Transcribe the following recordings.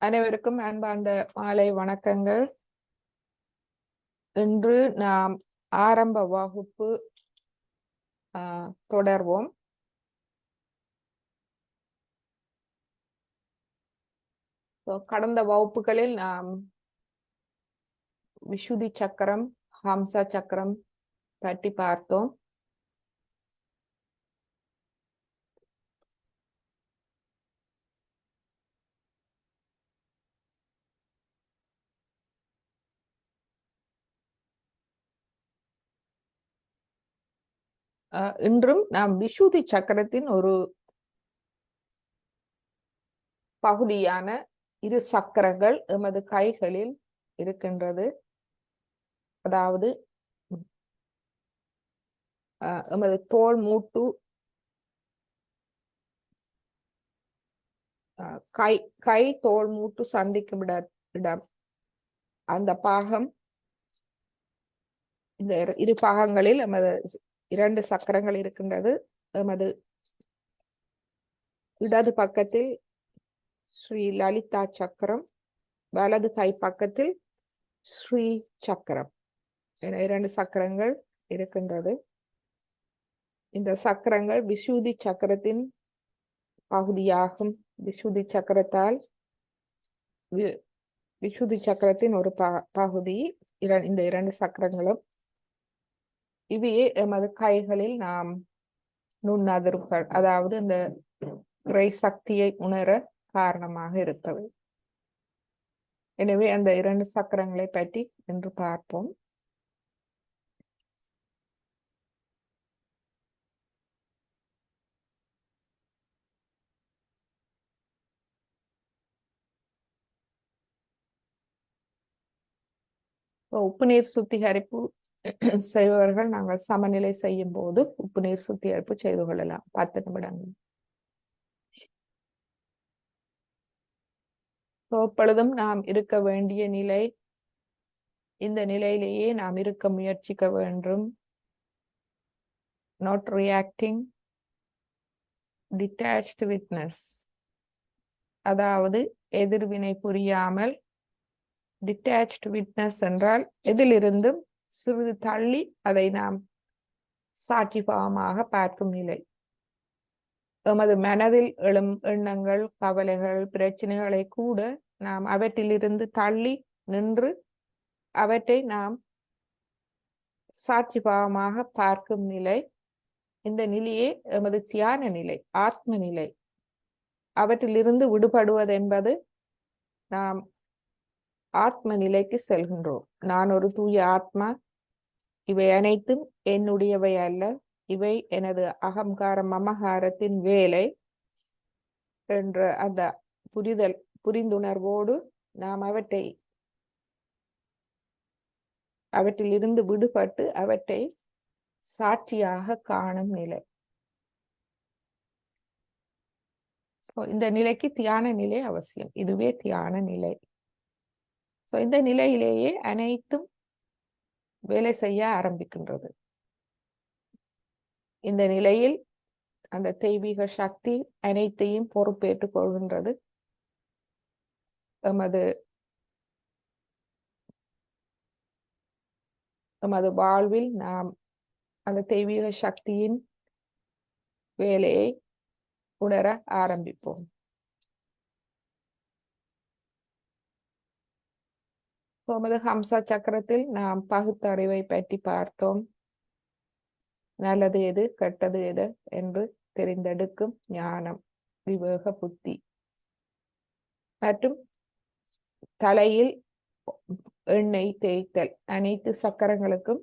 அனைவருக்கும் அன்பார்ந்த மாலை வணக்கங்கள். இன்று நாம் ஆரம்ப வகுப்பு தொடர்வோம். கடந்த வகுப்புகளில் நாம் விசுதி சக்கரம், ஹம்சா சக்கரம் பற்றி பார்த்தோம். இன்றும் நாம் விசுதி சக்கரத்தின் ஒரு பகுதியான இரு சக்கரங்கள் எமது கைகளில் இருக்கின்றது. அதாவது எமது தோள் மூட்டு, கை தோள் மூட்டு சந்திக்கும் இடம், அந்த பாகம், இந்த இரு பாகங்களில் எமது 2 சக்கரங்கள் இருக்கின்றது. எமது இடது பக்கத்தில் ஸ்ரீ லலிதா சக்கரம், வலது கை பக்கத்தில் ஸ்ரீ சக்கரம் என 2 சக்கரங்கள் இருக்கின்றது. இந்த சக்கரங்கள் விசுதி சக்கரத்தின் பகுதியாகும். விசுதி சக்கரத்தின் ஒரு பகுதி இந்த 2 சக்கரங்களும். இவையே எமது கைகளில் நாம் நுண்ணதிர்வுகள், அதாவது இந்த இறை சக்தியை உணர காரணமாக இருப்பவை. எனவே அந்த 2 சக்கரங்களை பற்றி இன்று பார்ப்போம். உப்பு நீர் சுத்திகரிப்பு செய்பவர்கள் நாங்கள் சமநிலை செய்யும் போது உப்பு நீர் சுத்திகரிப்பு செய்து கொள்ளலாம் 10 நிமிடங்கள். எப்பொழுதும் நாம் இருக்க வேண்டிய நிலை, இந்த நிலையிலேயே நாம் இருக்க முயற்சிக்க வேண்டும். not reacting, detached witness, அதாவது எதிர்வினை புரியாமல். டிட்டாச்ட் விட்னஸ் என்றால் எதிலிருந்தும் சிறிது தள்ளி அதை நாம் சாட்சி பாவமாக பார்க்கும் நிலை. எமது மனதில் எழும் எண்ணங்கள், கவலைகள், பிரச்சனைகளை கூட நாம் அவற்றிலிருந்து தள்ளி நின்று அவற்றை நாம் சாட்சி பாவமாக பார்க்கும் நிலை. இந்த நிலையே எமது தியான நிலை, ஆத்ம நிலை. அவற்றிலிருந்து விடுபடுவது என்பது நாம் ஆத்ம நிலைக்கு செல்கின்றோம். நான் ஒரு தூய ஆத்மா, இவை அனைத்தும் என்னுடையவை அல்ல, இவை எனது அகங்கார மமகாரத்தின் வேலை என்ற அந்த புரிந்துணர்வோடு நாம் அவற்றிலிருந்து விடுபட்டு அவற்றை சாட்சியாக காணும் நிலை. இந்த நிலைக்கு தியான நிலை அவசியம். இதுவே தியான நிலை. இந்த நிலையிலேயே அனைத்தும் வேலை செய்ய ஆரம்பிக்கின்றது. இந்த நிலையில் அந்த தெய்வீக சக்தி அனைத்தையும் பொறுப்பேற்றுக் கொள்கின்றது. எமது வாழ்வில் நாம் அந்த தெய்வீக சக்தியின் வேலையை உணர ஆரம்பிப்போம். எமது ஹம்சா சக்கரத்தில் நாம் பகுத்தறிவை பற்றி பார்த்தோம். நல்லது எது, கெட்டது எது என்று தெரிந்தெடுக்கும் ஞானம், விவேக புத்தி. மற்றும் தலையில் எண்ணெய் தேய்த்தல், அனைத்து சக்கரங்களுக்கும்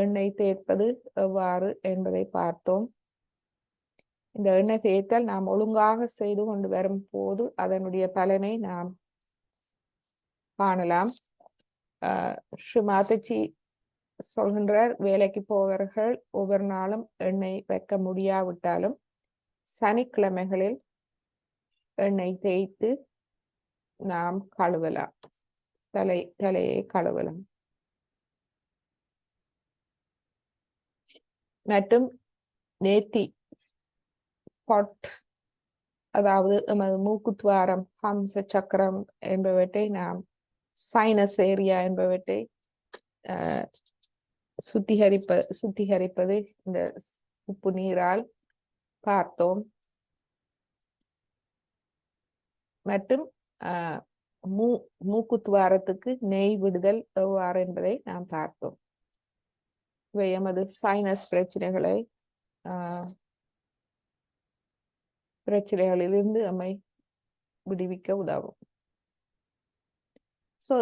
எண்ணெய் தேய்ப்பது எவ்வாறு என்பதை பார்த்தோம். இந்த எண்ணெய் தேய்த்தல் நாம் ஒழுங்காக செய்து கொண்டு வரும் போது அதனுடைய பலனை நாம் காணலாம். ஸ்ரீ மாதாஜி சொல்கின்றார், வேலைக்கு போவர்கள் ஒவ்வொரு நாளும் எண்ணெய் வைக்க முடியாவிட்டாலும் சனிக்கிழமைகளில் எண்ணெய் தேய்த்து நாம் கழுவலாம், தலையை கழுவலாம். மற்றும் நேத்தி பொட், அதாவது எமது மூக்குத்துவாரம், ஹம்ச சக்கரம் என்பவற்றை நாம் சைனஸ் ஏரியா என்பவற்றை அஹ், சுத்திகரிப்பது இந்த உப்பு நீரால் பார்த்தோம். மற்றும் அஹ், மூ மூக்குத்துவாரத்துக்கு நெய் விடுதல் எவ்வாறு என்பதை நாம் பார்த்தோம். இவை எமது சைனஸ் பிரச்சனைகளிலிருந்து நம்மை விடுவிக்க உதவும்.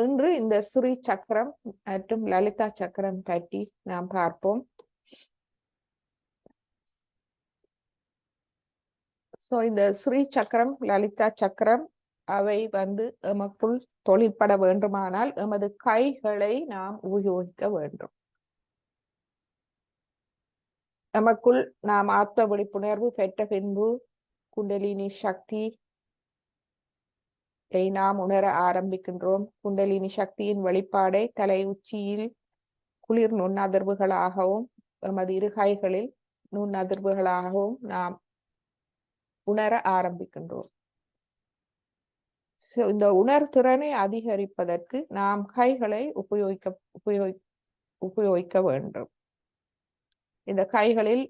இன்று இந்த ஸ்ரீ சக்கரம் மற்றும் லலிதா சக்கரம் பற்றி நாம் பார்ப்போம். இந்த ஸ்ரீ சக்கரம், லலிதா சக்கரம் அவை எமக்குள் தொழிற்பட வேண்டுமானால் எமது கைகளை நாம் உபயோகிக்க வேண்டும். நமக்குள் நாம் ஆத்ம விழிப்புணர்வு பெற்ற பின்பு குண்டலினி சக்தி நாம் உணர ஆரம்பிக்கின்றோம். குண்டலினி சக்தியின் வெளிப்பாடை தலை உச்சியில் குளிர் நுண்ணதிர்வுகளாகவும் எமது இரு கைகளில் நுண்ணதிர்வுகளாகவும் நாம் உணர ஆரம்பிக்கின்றோம். இந்த உணர்திறனை அதிகரிப்பதற்கு நாம் கைகளை உபயோகிக்க வேண்டும். இந்த கைகளில்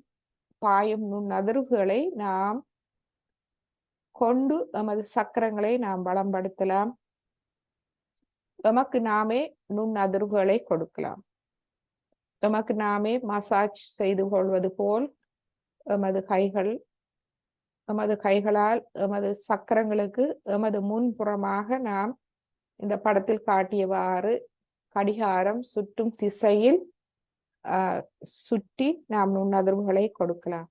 பாயும் நுண்ணதிர்வுகளை நாம் கொண்டு எமது சக்கரங்களை நாம் பலப்படுத்தலாம். எமக்கு நாமே நுண்ணதிர்வுகளை கொடுக்கலாம். எமக்கு நாமே மசாஜ் செய்து கொள்வது போல் எமது கைகளால் எமது சக்கரங்களுக்கு எமது முன்புறமாக நாம் இந்த படத்தில் காட்டியவாறு கடிகாரம் சுற்றும் திசையில் சுற்றி நாம் நுண்ணதிர்வுகளை கொடுக்கலாம்.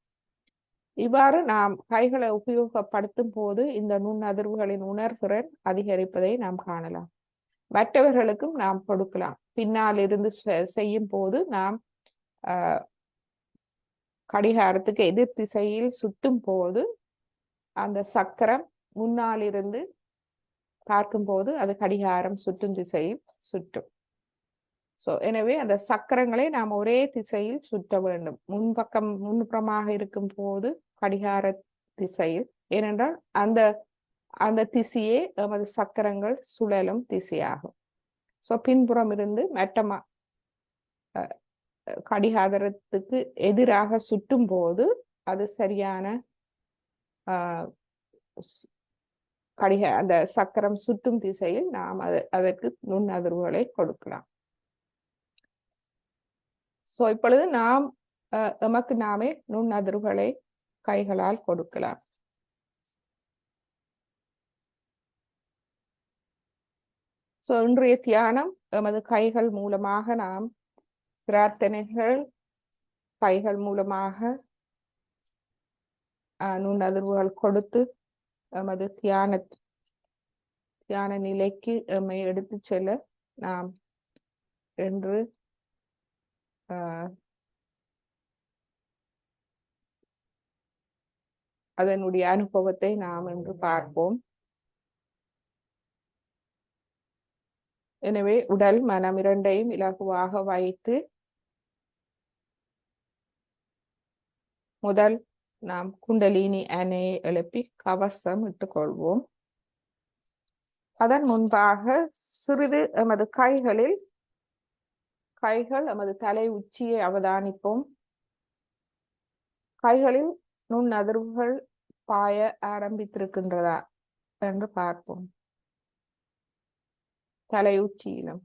இவ்வாறு நாம் கைகளை உபயோகப்படுத்தும் போது இந்த நுண்ணதிர்வுகளின் உணர்திறன் அதிகரிப்பதை நாம் காணலாம். மற்றவர்களுக்கும் நாம் கொடுக்கலாம். பின்னால் இருந்து செய்யும் போது நாம் கடிகாரத்துக்கு எதிர் திசையில் சுற்றும் போது அந்த சக்கரம் முன்னால் இருந்து பார்க்கும் போது அது கடிகாரம் சுற்றும் திசையில் சுற்றும். எனவே அந்த சக்கரங்களை நாம் ஒரே திசையில் சுற்ற வேண்டும். முன்புறமாக இருக்கும் போது கடிகார திசையில், ஏனென்றால் அந்த திசையே நமது சக்கரங்கள் சுழலும் திசையாகும். பின்புறம் இருந்து மட்டமா கடிகாரத்துக்கு எதிராக சுற்றும் போது அது சரியான அந்த சக்கரம் சுற்றும் திசையில் நாம் அதற்கு நுண்ணதிர்வுகளை கொடுக்கலாம். இப்பொழுது நாம் எமக்கு நாமே நுண்ணதிர்வுகளை கைகளால் கொடுக்கலாம். இன்றைய தியானம் எமது கைகள் மூலமாக நாம் பிரார்த்தனைகள், கைகள் மூலமாக நுண்ணதிர்வுகள் கொடுத்து எமது தியான நிலைக்கு எம்மை எடுத்து செல்ல நாம் என்று அதனுடைய அனுபவத்தை நாம் என்று பார்ப்போம். எனவே உடல் மனம் இரண்டையும் இலகுவாக வைத்து முதல் நாம் குண்டலினி அணையை எழுப்பி கவசம் இட்டுக் கொள்வோம். அதன் முன்பாக சிறிது எமது கைகள் எமது தலை உச்சியை அவதானிப்போம். கைகளில் நுண்ணதிர்வுகள் பாய ஆரம்பித்திருக்கின்றதா என்று பார்ப்போம். தலை உச்சியிலும்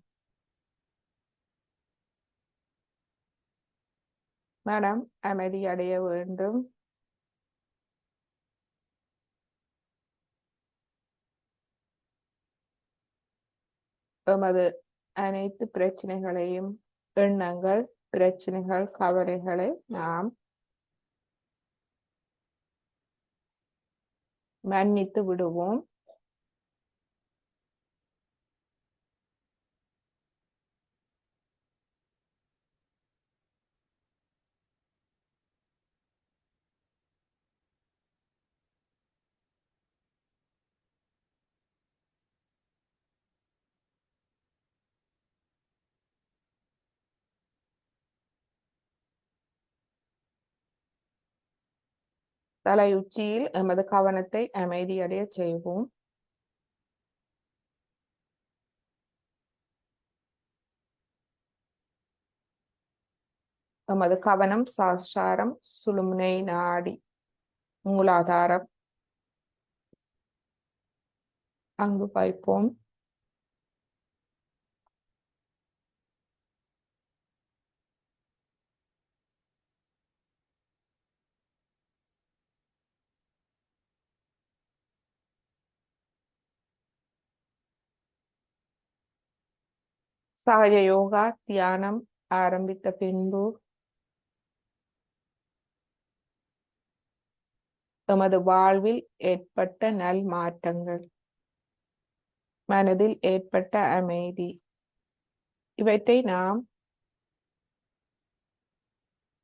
மனம் அமைதி அடைய வேண்டும். எமது அனைத்து பிரச்சனைகளையும், எண்ணங்கள், பிரச்சனைகள், கவலைகளை நாம் மன்னித்து விடுவோம். தலையுச்சியில் எமது கவனத்தை அமைதியடைய செய்வோம். எமது கவனம் சாஸ்திரம் சுழுமுனை நாடி மூலாதாரம் அங்கு வைப்போம். சகஜ யோகா தியானம் ஆரம்பித்த பின்பு எமது வாழ்வில் ஏற்பட்ட நல் மாற்றங்கள், மனதில் ஏற்பட்ட அமைதி, இவற்றை நாம்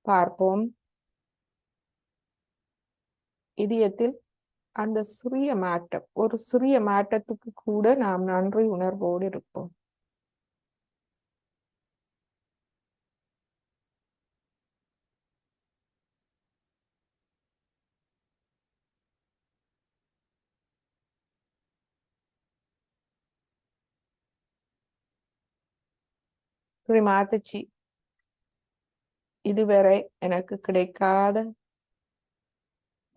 பார்ப்போம். இதயத்தில் அந்த சிறிய மாற்றம், ஒரு சிறிய மாற்றத்துக்கு கூட நாம் நன்றி உணர்வோடு இருப்போம். மாத்துச்சி, இதுவரை எனக்கு கிடைக்காத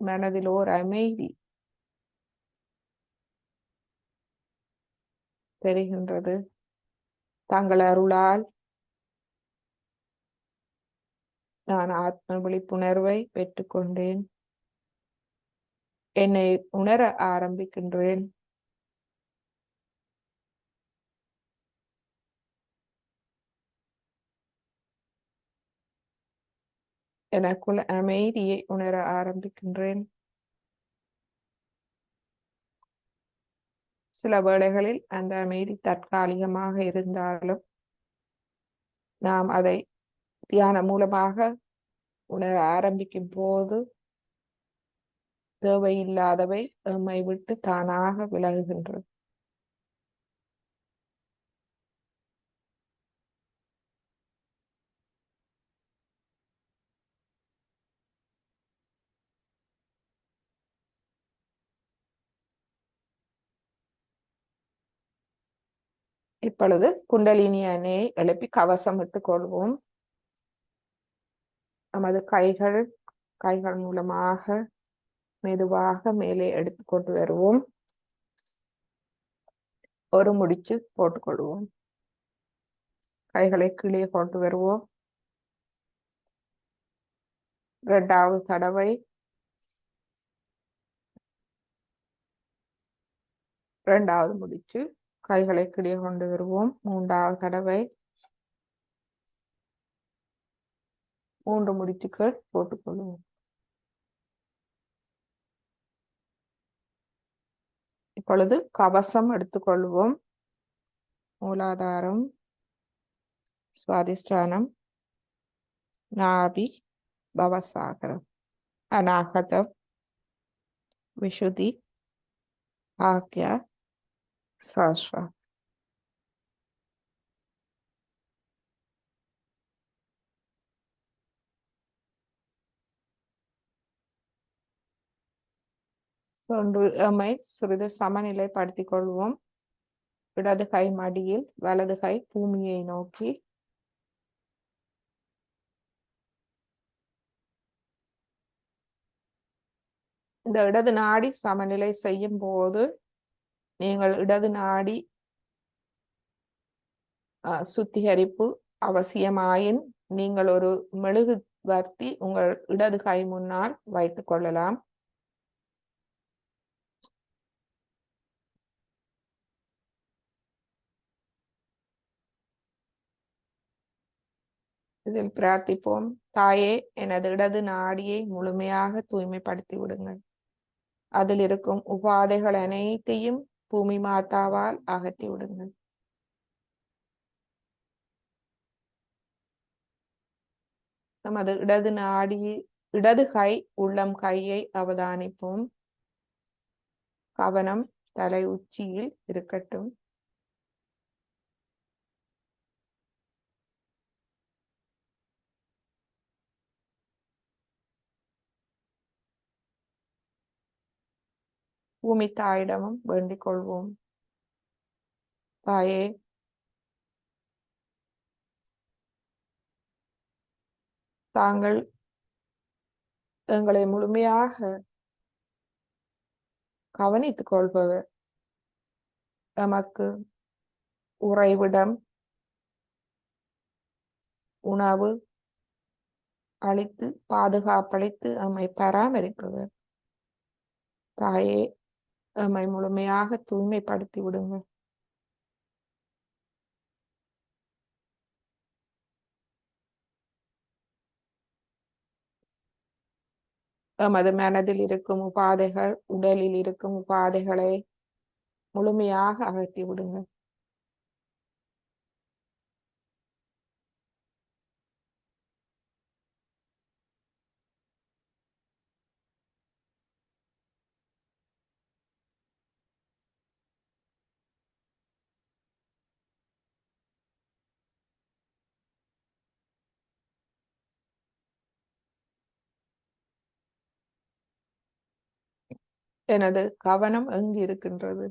மனதில் ஓர் அமைதி தெரிகின்றது. தங்கள் அருளால் நான் ஆத்ம விழிப்புணர்வை பெற்றுக்கொண்டேன். என்னை உணர ஆரம்பிக்கின்றேன். எனக்குள்ள அமைதியை உணர ஆரம்பிக்கின்றேன். சில வேளைகளில் அந்த அமைதி தற்காலிகமாக இருந்தாலும் நாம் அதை தியானம் மூலமாக உணர ஆரம்பிக்கும் போது தேவையில்லாதவை நம்மை விட்டு தானாக விலகுகின்றது. இப்பொழுது குண்டலினி அணையை எழுப்பி கவசம் இட்டுக் கொள்வோம். நமது கைகள் மூலமாக மெதுவாக மேலே எடுத்துக்கொண்டு வருவோம். ஒரு முடிச்சு போட்டுக்கொள்வோம். கைகளை கீழே கொண்டு வருவோம். இரண்டாவது தடவை இரண்டாவது முடிச்சு கைகளை கீழே கொண்டு வருவோம். மூன்றாவது தடவை 3 முடிச்சுக்கள் போட்டுக்கொள்வோம். இப்பொழுது கவசம் எடுத்துக்கொள்வோம். மூலாதாரம், சுவாதிஷ்டானம், நாபி, பவசாகரம், அநாகதம், விஷுதி, ஆக்யா, சாஸ்வா. எம்மை சிறிது சமநிலைப்படுத்திக் கொள்வோம். இடது கை மடியில், வலது கை பூமியை நோக்கி. இந்த இடது நாடி சமநிலை செய்யும் போது நீங்கள் இடது நாடி சுத்திகரிப்பு அவசியமாயின் நீங்கள் ஒரு மெழுகுவர்த்தி உங்கள் இடது கை முன்னால் வைத்துக் கொள்ளலாம். இதில் பிரார்த்திப்போம். தாயே, எனது இடது நாடியை முழுமையாக தூய்மைப்படுத்தி விடுங்கள். அதில் இருக்கும் உபாதைகள் அனைத்தையும் பூமி மாதாவால் அகற்றி விடுங்கள். நமது இடது நாடி, இடது கை உள்ளம் கையை அவதானிப்போம். கவனம் தலை உச்சியில் இருக்கட்டும். பூமி தாயிடமும் வேண்டிக் கொள்வோம். தாயே, தாங்கள் எங்களை முழுமையாக கவனித்துக் கொள்பவர். எமக்கு உறைவிடம், உணவு அளித்து பாதுகாப்பளித்து எம்மை பராமரிப்பவர். தாயே, எம்மை முழுமையாக தூய்மைப்படுத்தி விடுங்கள். எமது மனதில் இருக்கும் உபாதைகள், உடலில் இருக்கும் உபாதைகளை முழுமையாக அகற்றி விடுங்கள். எனது கவனம் எங்கு இருக்கின்றது?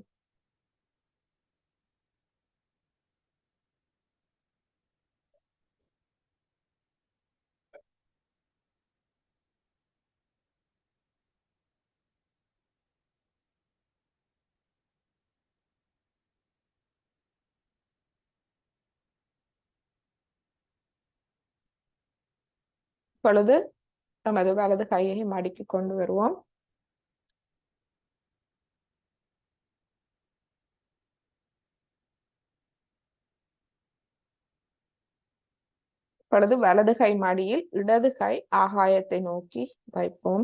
இப்பொழுது நமது வலது கையை மடக்கி கொண்டு வருவோம். இப்பொழுது வலது கை மடியில் இடது கை ஆகாயத்தை நோக்கி வைப்போம்.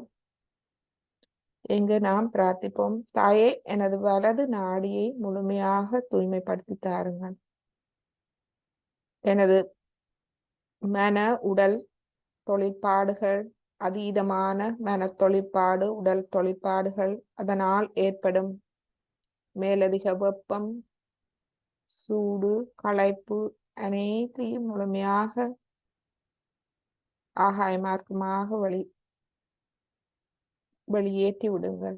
இங்கு நாம் பிரார்த்திப்போம். தாயே, எனது வலது நாடியை முழுமையாக தூய்மைப்படுத்தி தாருங்கள். எனது மன உடல் தொழிற்பாடுகள், அதீதமான மன தொழிற்பாடு, உடல் தொழிற்பாடுகள், அதனால் ஏற்படும் மேலதிக வெப்பம், சூடு, களைப்பு அனைத்தையும் முழுமையாக ஆகாய மார்க்கமாக வெளியேற்றி விடுங்கள்.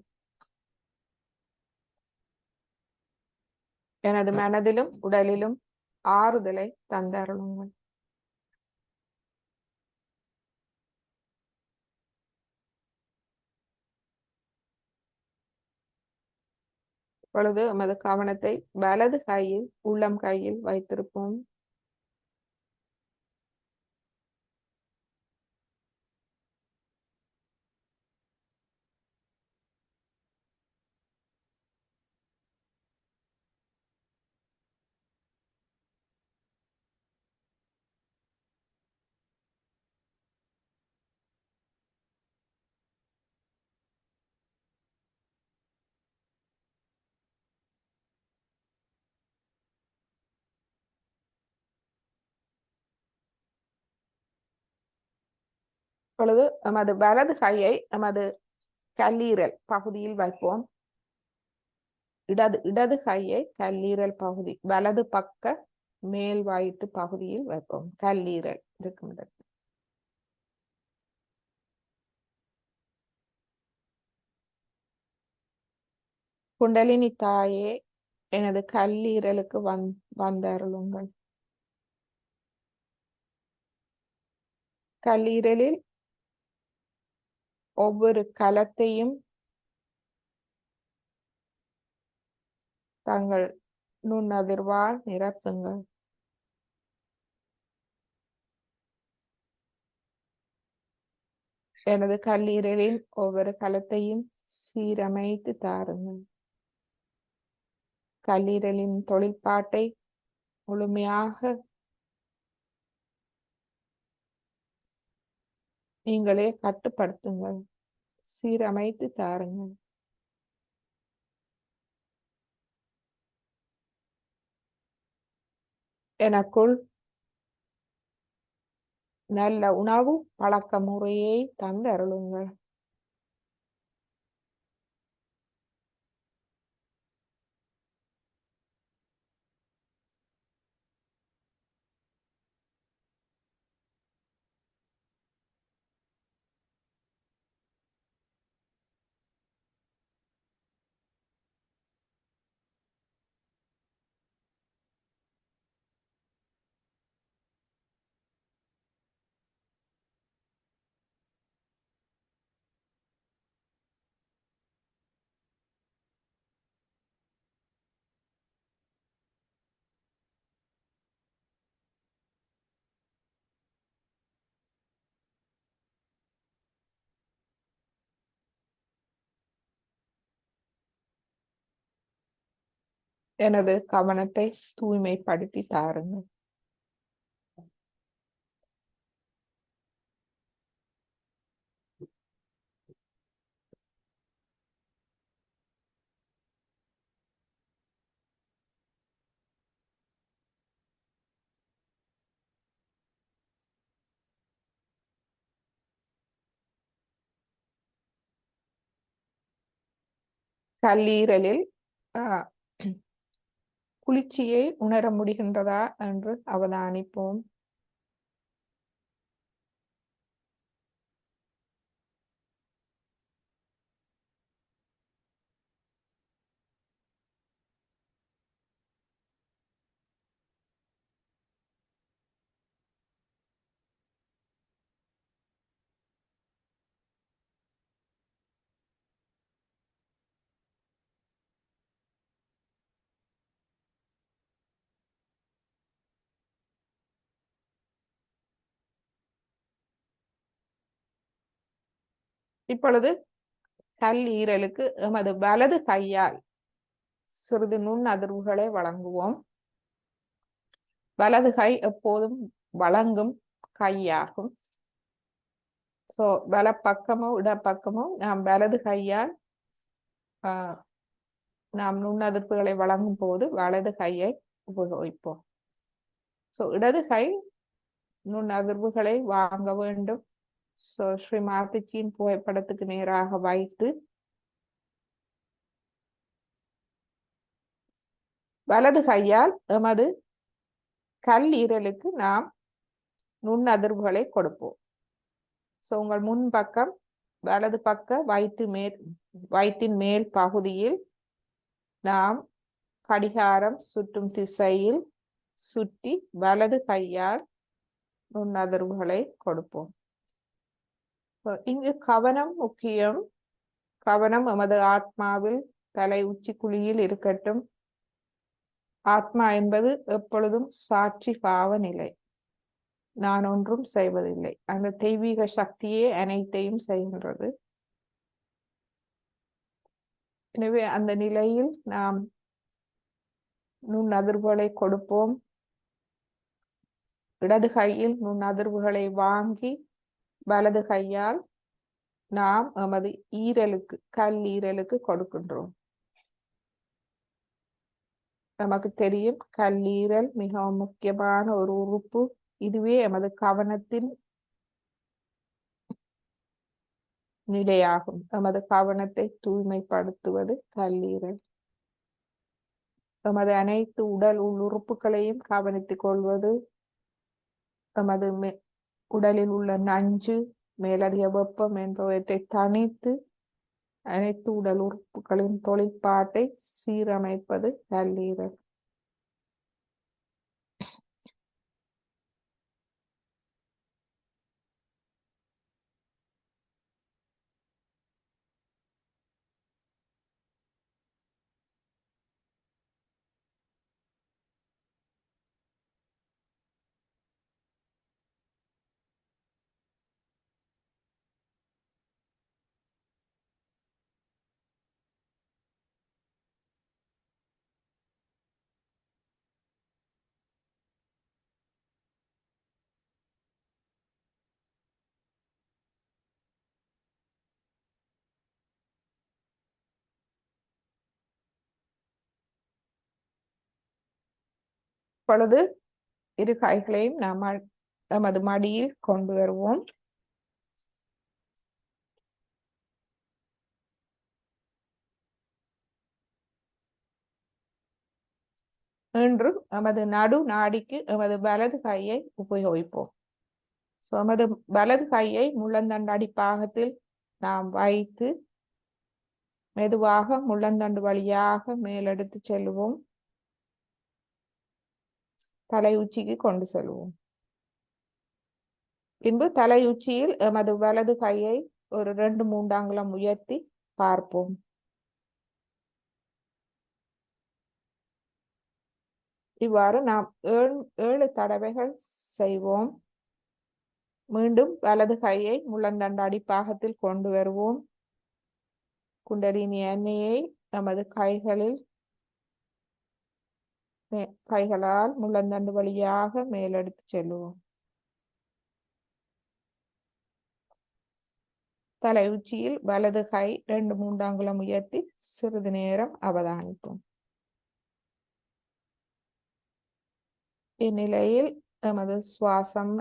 எனது மனதிலும் உடலிலும் ஆறுதலை தந்தருளுங்கள். இப்பொழுது எமது கவனத்தை வலது கையில், உள்ளம் கையில் வைத்திருப்போம். இப்பொழுது எமது வலது கையை எமது கல்லீரல் பகுதியில் வைப்போம். இடது கையை கல்லீரல் பகுதி, வலது பக்க மேல் வயிற்று பகுதியில் வைப்போம். கல்லீரல் இருக்கும் இடத்தில். குண்டலினி தாயே, எனது கல்லீரலுக்கு வந்தருளுங்கள். கல்லீரலில் ஒவ்வொரு கலத்தையும் தங்கள் நுண்ணதிர்வால் நிரப்புங்கள். எனது கல்லீரலில் ஒவ்வொரு கலத்தையும் சீரமைத்து தாருங்கள். கல்லீரலின் தொழிற்பாட்டை முழுமையாக நீங்களே கட்டுப்படுத்துங்கள். சீரமைத்து தாருங்கள். எனக்குள் நல்ல உணவு பழக்க முறையை தந்தருளுங்கள். எனது கவனத்தை தூய்மைப்படுத்தி தாருங்கள். கல்லீரலில் குளிர்ச்சியை உணர முடிகின்றதா என்று அவதானிப்போம். இப்பொழுது கல்லீரலுக்கு எமது வலது கையால் சிறிது நுண் அதிர்வுகளை வழங்குவோம். வலது கை எப்போதும் வழங்கும் கையாகும். வலப்பக்கமோ இடப்பக்கமோ நாம் வலது கையால் நாம் நுண்ணதிர்வுகளை வழங்கும் போது வலது கையை உபயோகிப்போம். இடது கை நுண்ணதிர்வுகளை வாங்க வேண்டும். ஸ்ரீ மாதாஜியின் புகைப்படத்துக்கு நேராக வைத்து வலது கையால் எமது கல்லீரலுக்கு நாம் நுண்ணதிர்வுகளை கொடுப்போம். உங்கள் முன்பக்கம் வலது பக்க வயிற்றின் மேல் பகுதியில் நாம் கடிகாரம் சுற்றும் திசையில் சுற்றி வலது கையால் நுண்ணதிர்வுகளை கொடுப்போம். இங்கு கவனம் முக்கியம். கவனம் எமது ஆத்மாவில் தலை உச்சி குழியில் இருக்கட்டும். ஆத்மா என்பது எப்பொழுதும் சாட்சி பாவ நிலை. நான் ஒன்றும் செய்வதில்லை. அந்த தெய்வீக சக்தியே அனைத்தையும் செய்கின்றது. எனவே அந்த நிலையில் நாம் நுண்ணதிர்வுகளை கொடுப்போம். இடது கையில் நுண்ணதிர்வுகளை வாங்கி வலது கையால் நாம் எமது ஈரலுக்கு கல்லீரலுக்கு கொடுக்கின்றோம். நமக்கு தெரியும், கல்லீரல் மிகவும் முக்கியமான ஒரு உறுப்பு. இதுவே எமது கவனத்தின் நிலையாகும். எமது கவனத்தை தூய்மைப்படுத்துவது கல்லீரல். எமது அனைத்து உடல் உள்ளுறுப்புகளையும் கவனித்துக் கொள்வது, எமது உடலில் உள்ள நஞ்சு, மேலதிக வெப்பம் என்பவற்றை தணித்து அனைத்து உடல் உறுப்புகளின் தொழிற்பாட்டை சீரமைப்பது கல்லீரல். இப்பொழுது இரு கைகளையும் நாம் நமது மடியில் கொண்டு வருவோம். இன்று நமது நடு நாடிக்கு எமது வலது கையை உபயோகிப்போம். எமது வலது கையை முள்ளந்தண்டு அடிப்பாகத்தில் நாம் வைத்து மெதுவாக முள்ளந்தண்டு வழியாக மேலெடுத்து செல்வோம். தலை உச்சிக்கு கொண்டு செல்வோம். பின்பு தலை உச்சியில் எமது வலது கையை ஒரு 2-3 அங்குலம் உயர்த்தி பார்ப்போம். இவ்வாறு நாம் 7 தடவைகள் செய்வோம். மீண்டும் வலது கையை முள்ளந்தண்டு அடிப்பாகத்தில் கொண்டு வருவோம். குண்டலினி எண்ணெயை நமது கைகளில் கைகளால் முள்ளந்தண்டு வழியாக மேலெடுத்து செல்லுவோம். தலை உச்சியில் வலது கை 2-3 அங்குலம் உயர்த்தி சிறிது நேரம் அவதானிப்போம். இந்நிலையில் எமது சுவாசம்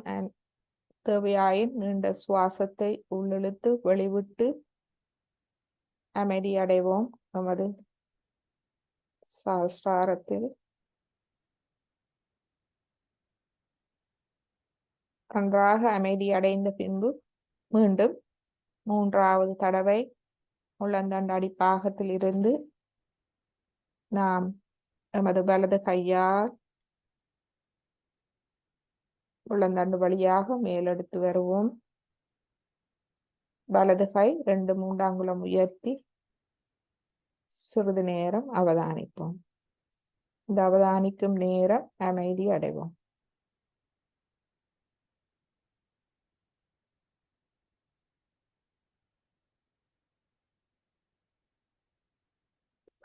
தேவையாயின் நீண்ட சுவாசத்தை உள்ளிழுத்து வெளிவிட்டு அமைதி அடைவோம். எமது சஹஸ்ராரத்தில் நன்றாக அமைதி அடைந்த பின்பு மீண்டும் 3வது தடவை முள்ளந்தண்டு அடிப்பாகத்தில் இருந்து நாம் எமது வலது கையால் முள்ளந்தண்டு வழியாக மேலெடுத்து வருவோம். வலது கை 2-3 அங்குலம் உயர்த்தி சிறிது நேரம் அவதானிப்போம். இந்த அவதானிக்கும் நேரம் அமைதி அடைவோம்.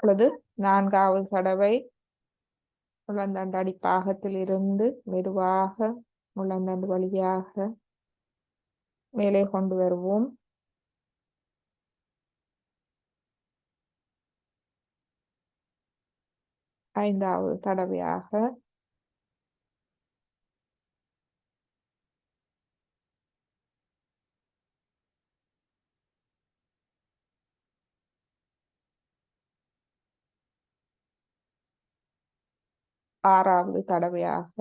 அல்லது 4வது தடவை முள்ளந்தண்டு அடிப்பாகத்தில் இருந்து மெதுவாக முள்ளந்தண்டு வழியாக மேலே கொண்டு வருவோம். 5வது தடவையாக 6வது தடவையாக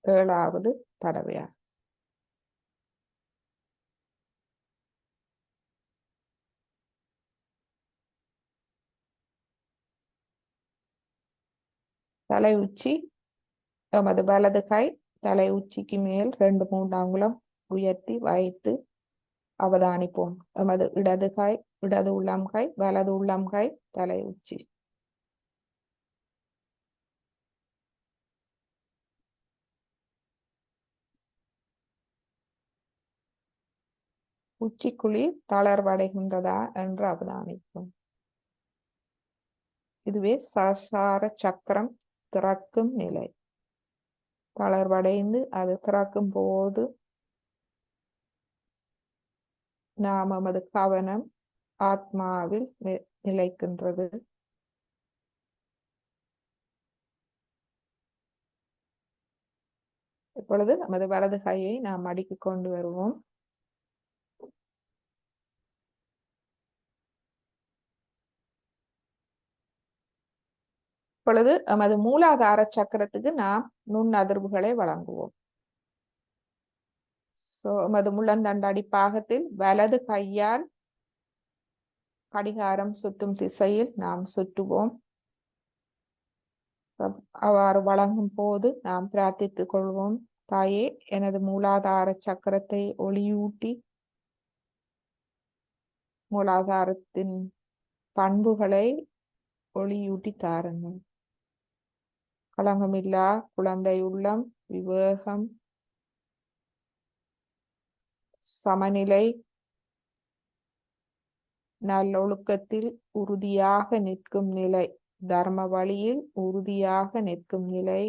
7வது தடவையாக. தலை உச்சி எமது வலது கை தலை உச்சிக்கு மேல் 2-3 அங்குலம் உயர்த்தி வைத்து அவதானிப்போம். எமது இடது உள்ளம் கை வலது உள்ளம் கை தலை உச்சி. உச்சிக்குழி தளர்வடைகின்றதா என்று அவதானிப்போம். இதுவே சஹஸ்ரார சக்கரம் திறக்கும் நிலை. தளர்வடைந்து அது திறக்கும் போது நாம் நமது கவனம் ஆத்மாவில் நிலைக்கின்றது. இப்பொழுது நமது வலது கையை நாம் மடிக்கு கொண்டு வருவோம். இப்பொழுது நமது மூலாதார சக்கரத்துக்கு நாம் நுண் அதிர்வுகளை வழங்குவோம். எமது முள்ளந்தண்டு அடிப்பாகத்தில் வலது கையால் கடிகாரம் சுற்றும் திசையில் நாம் சுற்றுவோம். அவ்வாறு வழங்கும் போது நாம் பிரார்த்தித்துக் கொள்வோம். தாயே, எனது மூலாதார சக்கரத்தை ஒளியூட்டி மூலாதாரத்தின் பண்புகளை ஒளியூட்டி தாருங்கள். களங்கமில்லா குழந்தை உள்ளம், விவேகம், சமநிலை, நல்லொழுக்கத்தில் உறுதியாக நிற்கும் நிலை, தர்ம வழியில் உறுதியாக நிற்கும் நிலை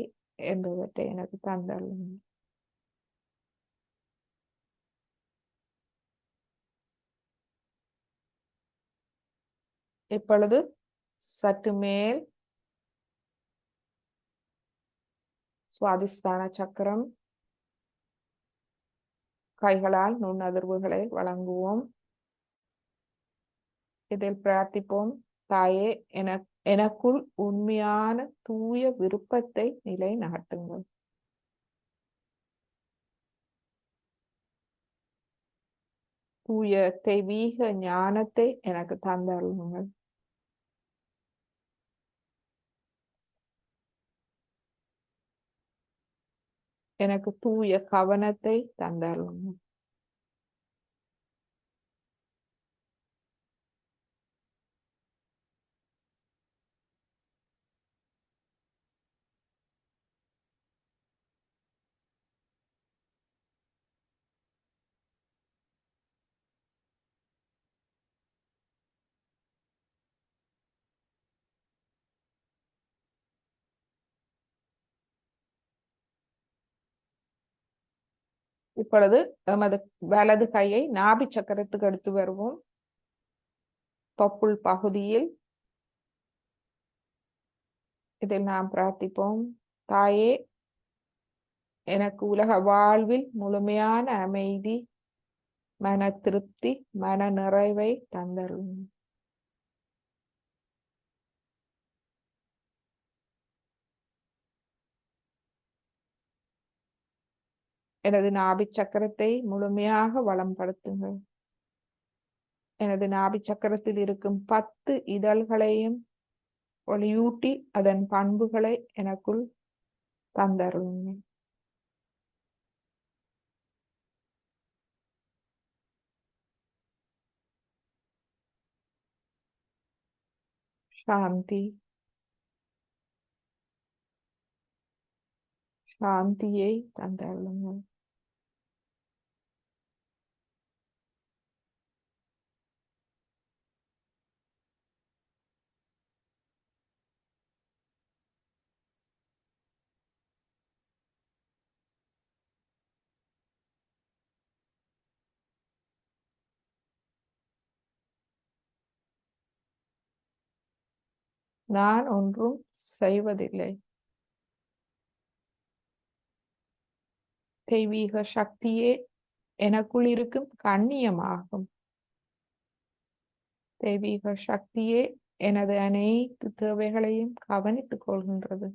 என்பவற்றை எனக்கு தந்தருளுங்கள். இப்பொழுது சற்று மேல் சுவாதிஷ்டான சக்கரம் கைகளால் நுண்ணதிர்வுகளை வழங்குவோம். இதில் பிரார்த்திப்போம். தாயே, எனக்குள் உண்மையான தூய விருப்பத்தை நிலைநாட்டுங்கள். தூய தெய்வீக ஞானத்தை எனக்கு தந்தருளுங்கள். எனக்கு தூய கவனத்தை தந்தருளுங்கள். இப்பொழுது எமது வலது கையை நாபி சக்கரத்துக்கு எடுத்து வருவோம். தொப்புள் பகுதியில் இதில் நாம் பிரார்த்திப்போம். தாயே, எனக்கு உலக வாழ்வில் முழுமையான அமைதி, மன திருப்தி, மன நிறைவை தந்தரும். எனது நாபி சக்கரத்தை முழுமையாக வளம்படுத்துங்கள். எனது நாபி சக்கரத்தில் இருக்கும் 10 இதழ்களையும் ஒளியூட்டி அதன் பண்புகளை எனக்குள் தந்தரும். சாந்தி, சாந்தியை தந்தருளுங்கள். நான் ஒன்றும் செய்வதில்லை. தெய்வீக சக்தியே எனக்குள் இருக்கும் கண்ணியமாகும். தெய்வீக சக்தியே எனது அனைத்து தேவைகளையும் கவனித்துக் கொள்கின்றது.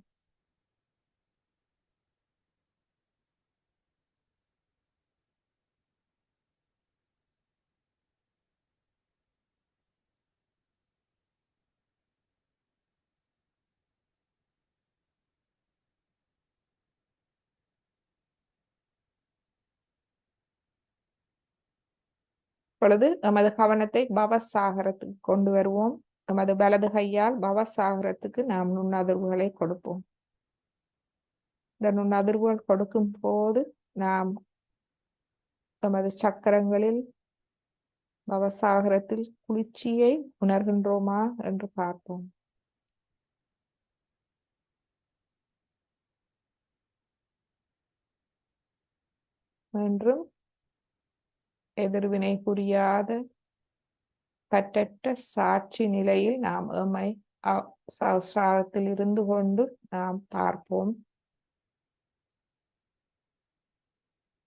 இப்பொழுது எமது கவனத்தை பவசாகரத்துக்கு கொண்டு வருவோம். எமது வலது கையால் பவசாகரத்துக்கு நாம் நுண்ணதிர்வுகளை கொடுப்போம். இந்த நுண்ணதிர்வுகள் கொடுக்கும் போது நாம் எமது சக்கரங்களில் பவசாகரத்தில் குளிர்ச்சியை உணர்கின்றோமா என்று பார்ப்போம். என்றும் எதிர்வினை புரியாத பற்றற்ற சாட்சி நிலையில் நாம் எம்மை சகஸ்ராரத்தில் இருந்து கொண்டு நாம் பார்ப்போம்.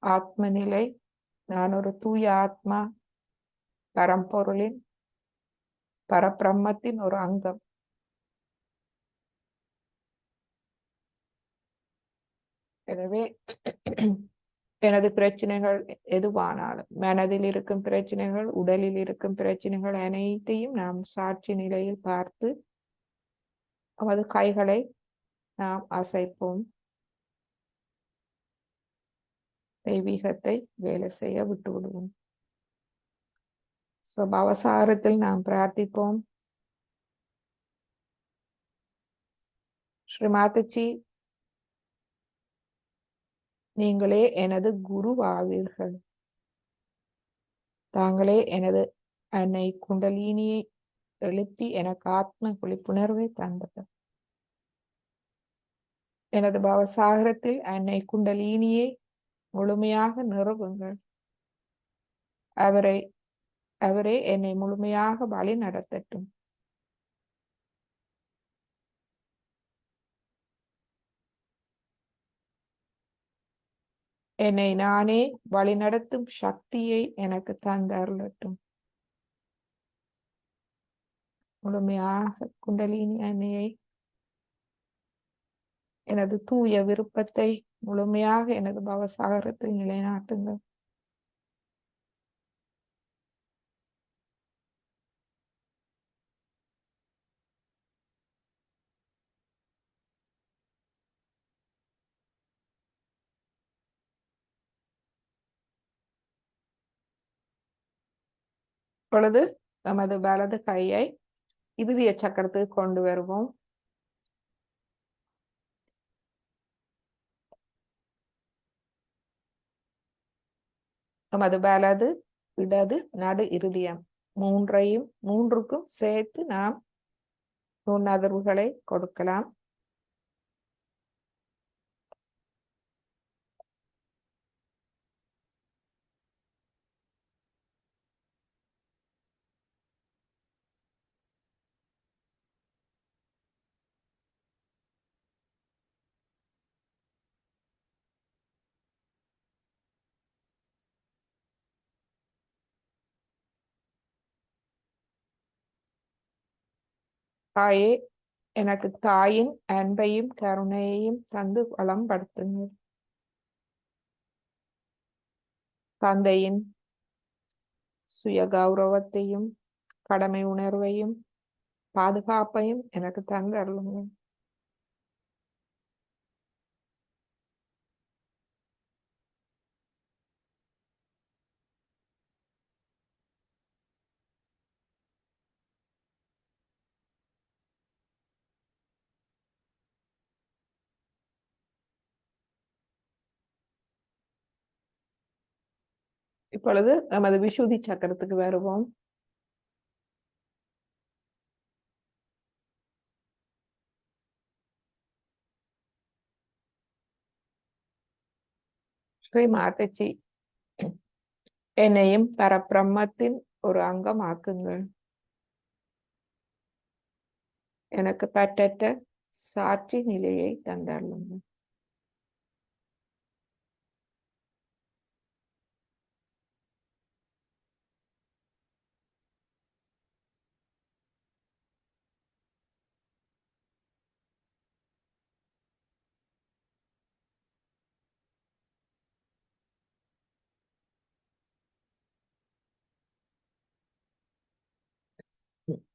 ஆத்ம நிலை, நான் ஒரு தூய ஆத்மா, பரம்பொருளின் பரபிரம்மத்தின் ஒரு அங்கம். எனவே எனது பிரச்சனைகள் எதுவானாலும், மனதில் இருக்கும் பிரச்சனைகள், உடலில் இருக்கும் பிரச்சனைகள் அனைத்தையும் நாம் சாட்சி நிலையில் பார்த்து நமது கைகளை நாம் அசைப்போம். தெய்வீகத்தை வேலை செய்ய விட்டு விடுவோம். பவசாகரத்தில் நாம் பிரார்த்திப்போம். ஸ்ரீ மாதாஜி, நீங்களே எனது குருவாவீர்கள். தாங்களே எனது அன்னை குண்டலினியை எழுப்பி எனக்கு ஆத்ம விழிப்புணர்வை தந்தது. எனது பவசாகரத்தில் அன்னை குண்டலினியை முழுமையாக நிறுவுங்கள். அவரே என்னை முழுமையாக வழி நடத்தட்டும். என்னை நானே வழிநடத்தும் சக்தியை எனக்கு தந்தருளட்டும். முழுமையாக குண்டலினி அன்னையை, எனது தூய விருப்பத்தை முழுமையாக எனது பவசாகரத்தில் நிலைநாட்டுங்கள். இப்பொழுது நமது வலது கையை இருதய சக்கரத்துக்கு கொண்டு வருவோம். நமது வலது, இடது, நடு இருதயம் மூன்றுக்கும் சேர்த்து நாம் நுண்ணதிர்வுகளை கொடுக்கலாம். தாயே, எனக்கு தாயின் அன்பையும் கருணையையும் தந்து வளம்படுத்துங்கள். தந்தையின் சுய கௌரவத்தையும் கடமை உணர்வையும் பாதுகாப்பையும் எனக்கு தந்து அருளுங்கள். இப்பொழுது நமது விசுதி சக்கரத்துக்கு வருவோம். ஸ்ரீ மாதச்சி, என்னையும் பரபிரம்மத்தின் ஒரு அங்கமாக்குங்கள். எனக்கு பற்றற்ற சாட்சி நிலையை தந்தருளுங்கள்.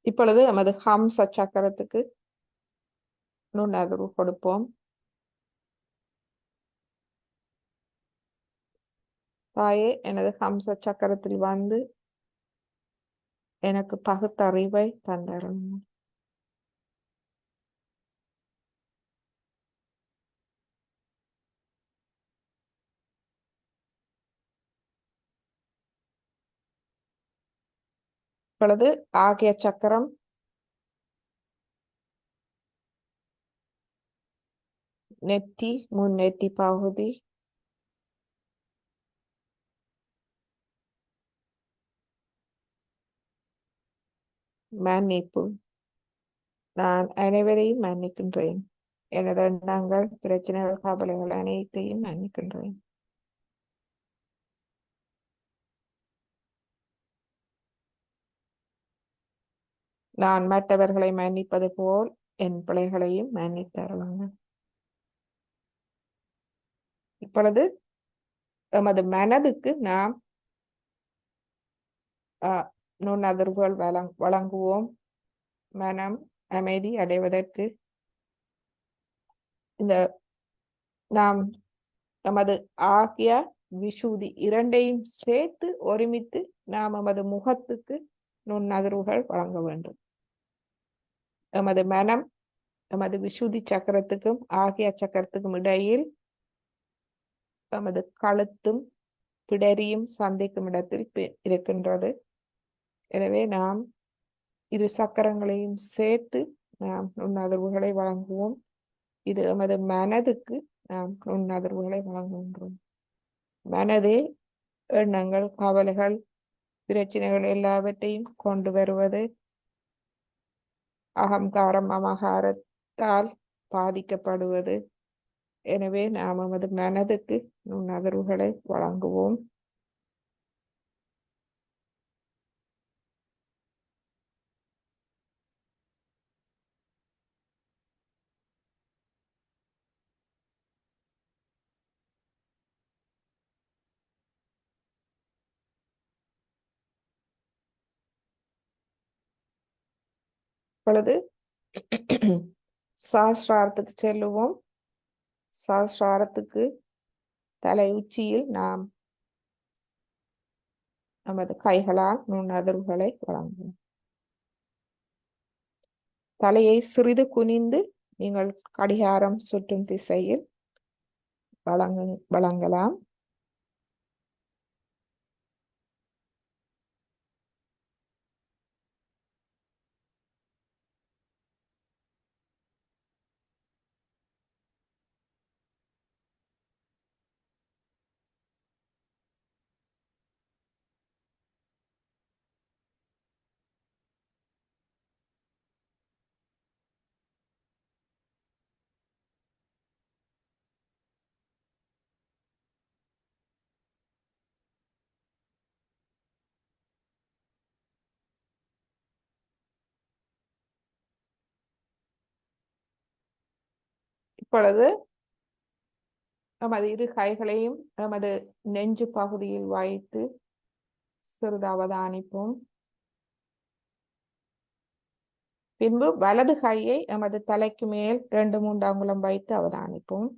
இப்பொழுது நமது ஹம்ச சக்கரத்துக்கு நுண்ணறிவு கொடுப்போம். தாயே, எனது ஹம்ச சக்கரத்தில் வந்து எனக்கு பகுத்தறிவை தந்தருளுங்கள். இப்பொழுது ஆகிய சக்கரம் நெற்றி, முன்னெற்றி பகுதி, மன்னிப்பு. நான் அனைவரையும் மன்னிக்கின்றேன். எனது எண்ணங்கள், பிரச்சனைகள், கவலைகள் அனைத்தையும் மன்னிக்கின்றேன். நான் மற்றவர்களை மன்னிப்பது போல் என் பிள்ளைகளையும் மன்னித்தருளுங்கள். இப்பொழுது எமது மனதுக்கு நாம் நுண்ணதிர்வுகள் வழங்குவோம். மனம் அமைதி அடைவதற்கு இந்த நாம் நமது ஆகிய விசுதி இரண்டையும் சேர்த்து ஒருமித்து நாம் எமது முகத்துக்கு நுண்ணதிர்வுகள் வழங்க வேண்டும். எமது மனம் எமது விசுதி சக்கரத்துக்கும் ஆகிய சக்கரத்துக்கும் இடையில் எமது கழுத்தும் பிடரியும் சந்திக்கும் இடத்தில் இருக்கின்றது. எனவே நாம் இரு சக்கரங்களையும் சேர்த்து நாம் நுண்ணதிர்வுகளை வழங்குவோம். இது எமது மனதுக்கு நாம் நுண்ணதிர்வுகளை வழங்குகின்றோம். மனதே எண்ணங்கள், கவலைகள், பிரச்சனைகள் எல்லாவற்றையும் கொண்டு வருவது. அகங்காரம், அமகாரத்தால் பாதிக்கப்படுவது. எனவே நாம் நமது மனதுக்கு நுண்ணதிர்வுகளை வழங்குவோம். இப்பொழுது சஹஸ்ராரத்துக்கு செல்லுவோம். சஹஸ்ராரத்துக்கு தலை உச்சியில் நாம் நமது கைகளால் நுண்ணதிர்வுகளை வழங்குவோம். தலையை சிறிது குனிந்து நீங்கள் கடிகாரம் சுற்றும் திசையில் வழங்கலாம். இப்பொழுது நமது இரு கைகளையும் நமது நெஞ்சு பகுதியில் வைத்து சிறிது அவதானிப்போம். பின்பு வலது கையை நமது தலைக்கு மேல் 2-3 அங்குலம் வைத்து அவதானிப்போம்.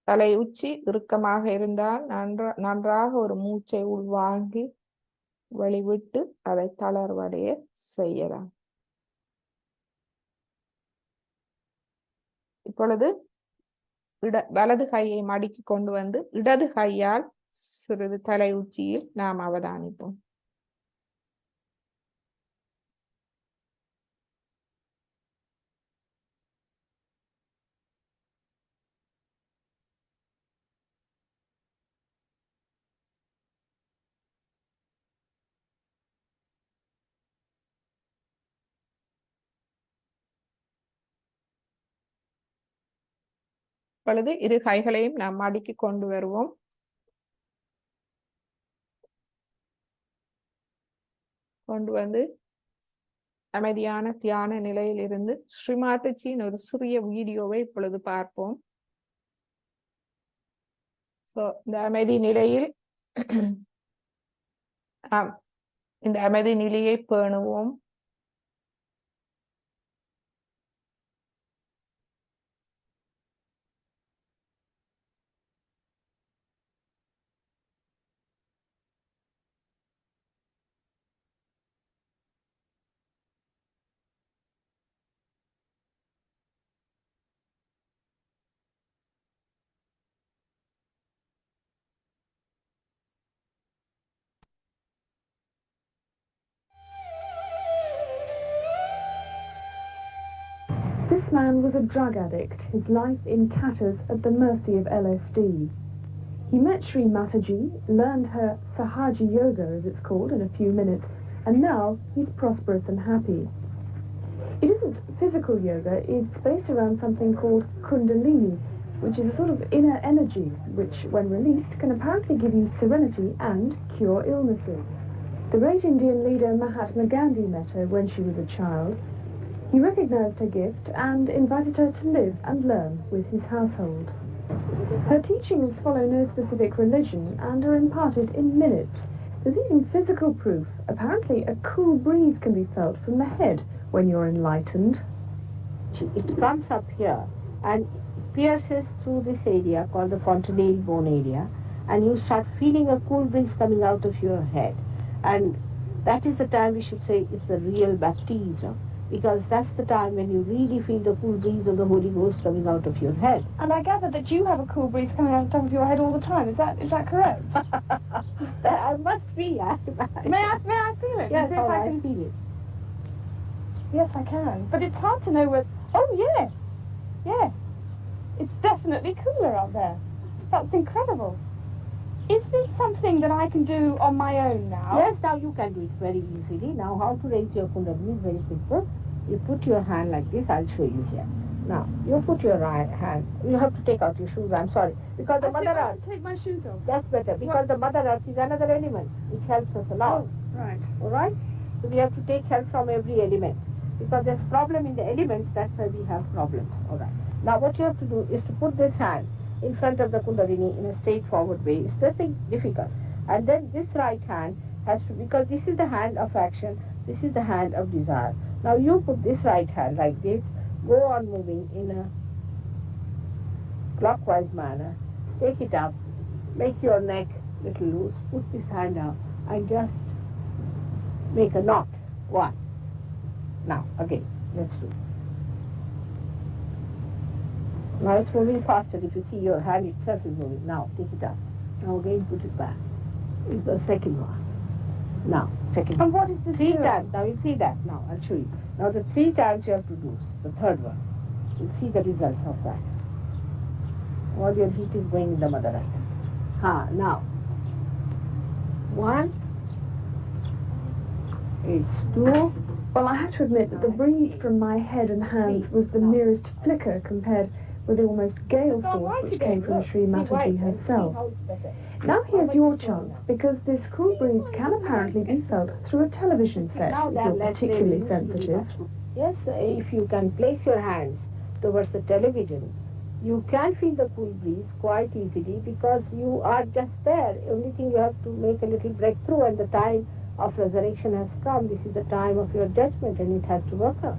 தலை உச்சி இறுக்கமாக இருந்தால் நன்றாக ஒரு மூச்சை உள்வாங்கி வெளிவிட்டு அதை தளர்வடைய செய்யலாம். இப்பொழுது வலது கையை மடக்கி கொண்டு வந்து இடது கையால் சிறிது தலை உச்சியில் நாம் அவதானிப்போம். இப்பொழுது இரு கைகளையும் நாம் மடக்கி கொண்டு வருவோம். கொண்டு வந்து அமைதியான தியான நிலையில் இருந்து ஸ்ரீமாதஜியின் ஒரு சிறிய வீடியோவை இப்பொழுது பார்ப்போம். இந்த அமைதி நிலையில் இந்த அமைதி நிலையை பேணுவோம். This man was a drug addict, his life in tatters at the mercy of LSD. He met Sri Mataji, learned her Sahaja Yoga, as it's called, in a few minutes, and now he's prosperous and happy. It isn't physical yoga, it's based around something called Kundalini, which is a sort of inner energy, which, when released, can apparently give you serenity and cure illnesses. The great Indian leader Mahatma Gandhi met her when she was a child. He recognized her gift and invited her to live and learn with his household. Her teachings follow no specific religion and are imparted in minutes. There's even physical proof. Apparently, a cool breeze can be felt from the head when you're enlightened. It comes up here and pierces through this area called the fontanelle bone area, and you start feeling a cool breeze coming out of your head. And that is the time we should say it's the real baptism, because that's the time when you really feel the cool breeze of the Holy Ghost coming out of your head. And I gather that you have a cool breeze coming out of the top of your head all the time. Is that correct? I must be. May I feel it? Yes, See if I can feel it. Yes, I can. But it's hard to know where... Oh, yeah. Yeah. It's definitely cooler up there. That's incredible. Is this something that I can do on my own now? Yes, now you can do it very easily. Now, how to raise your Kundalini is very simple. You put your hand like this. I'll show you here. Now, you put your right hand. You have to take out your shoes. I'm sorry. Because the Mother Earth... Take my shoes off. That's better. Because the Mother Earth is another element which helps us a lot. Oh, right. All right? So we have to take help from every element. Because there's problem in the elements, that's why we have problems. All right. Now, what you have to do is to put this hand in front of the Kundalini in a straightforward way. It's nothing difficult. And then this right hand has to, because this is the hand of action, this is the hand of desire. Now you put this right hand like this, go on moving in a clockwise manner, take it up, make your neck little loose, put this hand out and just make a knot. One. Now, again, let's do it. Now it's moving faster. If you see your hand itself is moving. Now take it up. Now again put it back. It's the second one. Now, second one. And what is this? 3 times. Now you'll see that. Now I'll show you. Now the 3 times you have to do. The third one. You'll see the results of that. All your heat is going in the Mother Earth. Now. 1, is to... Well, I have to admit that the breeze from my head and hands was the merest flicker compared with the almost gale force which came from Sri Mataji herself. Now here's your chance, because this cool breeze can apparently be felt through a television set if you're particularly sensitive. Yes, if you can place your hands towards the television, you can feel the cool breeze quite easily because you are just there. Only thing you have to make a little breakthrough, and the time of resurrection has come. This is the time of your judgment, and it has to work out.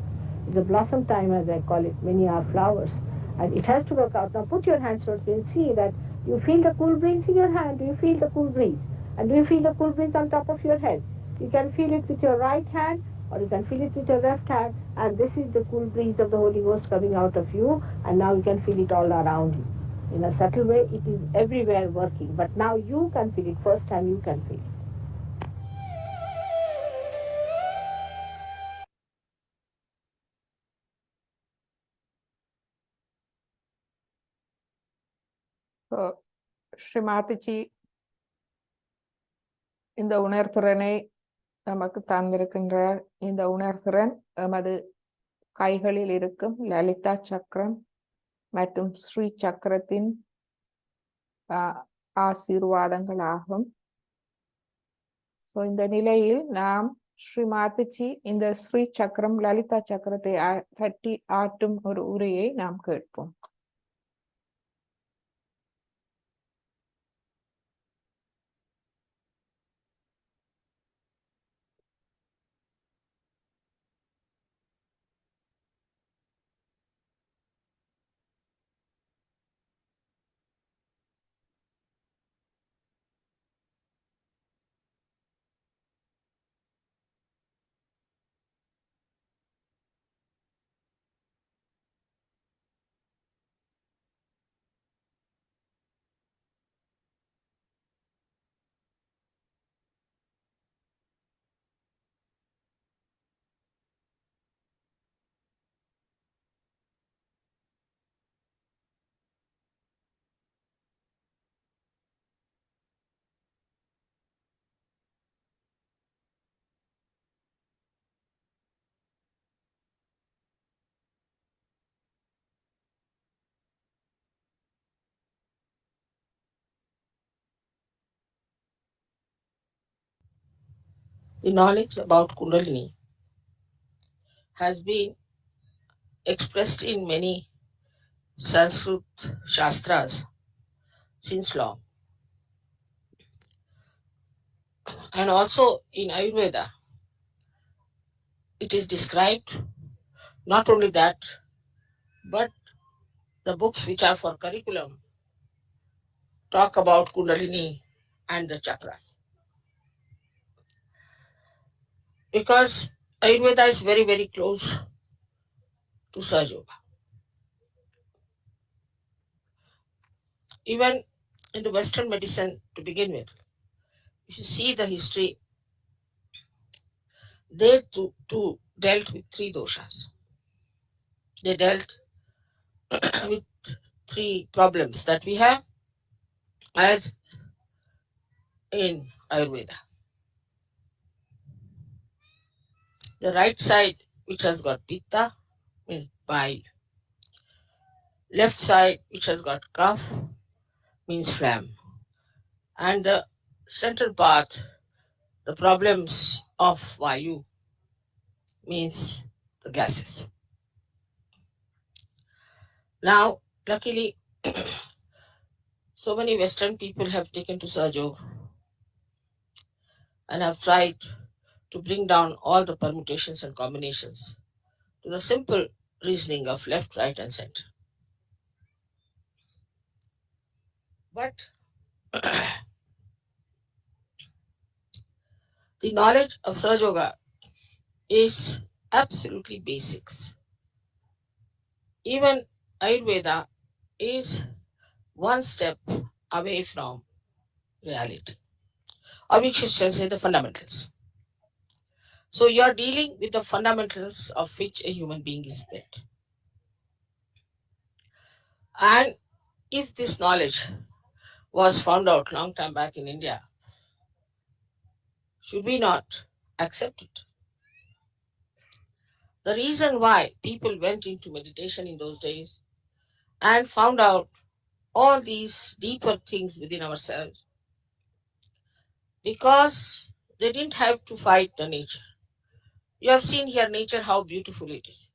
It's a blossom time, as I call it. Many are flowers, and it has to work out. Now put your hands towards me and see that you feel the cool breeze in your hand. Do you feel the cool breeze? And do you feel the cool breeze on top of your head? You can feel it with your right hand, or you can feel it with your left hand, and this is the cool breeze of the Holy Ghost coming out of you, and now you can feel it all around you. In a subtle way, it is everywhere working, but now you can feel it. First time you can feel it. So, ஸ்ரீமாதிஜி இந்த உணர்திறனை நமக்கு தந்திருக்கின்றார். இந்த உணர்திறன் எமது கைகளில் இருக்கும் லலிதா சக்கரம் மற்றும் ஸ்ரீ சக்கரத்தின் ஆசீர்வாதங்களாகும். ஸோ இந்த நிலையில் நாம் ஸ்ரீமாதிஜி இந்த ஸ்ரீ சக்கரம் லலிதா சக்கரத்தை தட்டி ஆட்டும் ஒரு உரையை நாம் கேட்போம். The knowledge about Kundalini has been expressed in many Sanskrit Shastras since long, and also in Ayurveda. It is described. Not only that, but the books which are for curriculum talk about Kundalini and the chakras. Because Ayurveda is very, very close to Sahaja Yoga. Even in the Western medicine to begin with, if you see the history, they too dealt with three doshas. They dealt with three problems that we have as in Ayurveda. The right side, which has got pitta, means bile. Left side, which has got kapha, means phlegm. And the central part, the problems of vayu, means the gases. Now, luckily, so many Western people have taken to Sahaja Yoga and have tried to bring down all the permutations and combinations to the simple reasoning of left, right, and center. But the knowledge of Sahaja Yoga is absolutely basics. Even Ayurveda is one step away from reality, or we should say the fundamentals. So you are dealing with the fundamentals of which a human being is built. And if this knowledge was found out long time back in India, should we not accept it? The reason why people went into meditation in those days and found out all these deeper things within ourselves, because they didn't have to fight the nature. You have seen here nature, how beautiful it is.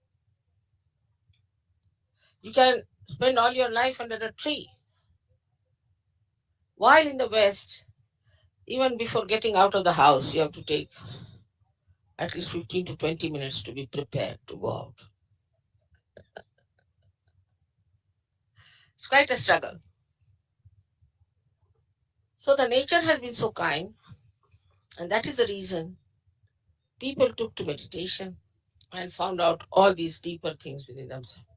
You can spend all your life under a tree. While in the West, even before getting out of the house, you have to take at least 15 to 20 minutes to be prepared to go out. It's quite a struggle. So the nature has been so kind, and that is the reason people took to meditation and found out all these deeper things within themselves.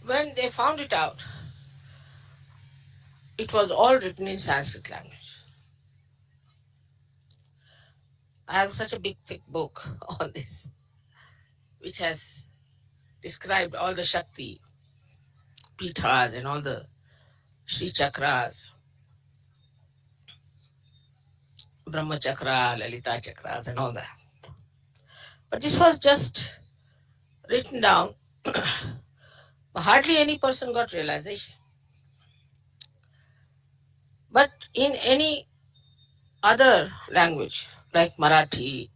When they found it out, it was all written in Sanskrit language. I have such a big, thick book on this, which has described all the Shakti Pithas and all the Sri Chakras, Brahma Chakra, Lalita Chakras, and all that. But this was just written down. Hardly any person got realization. But in any other language, like Marathi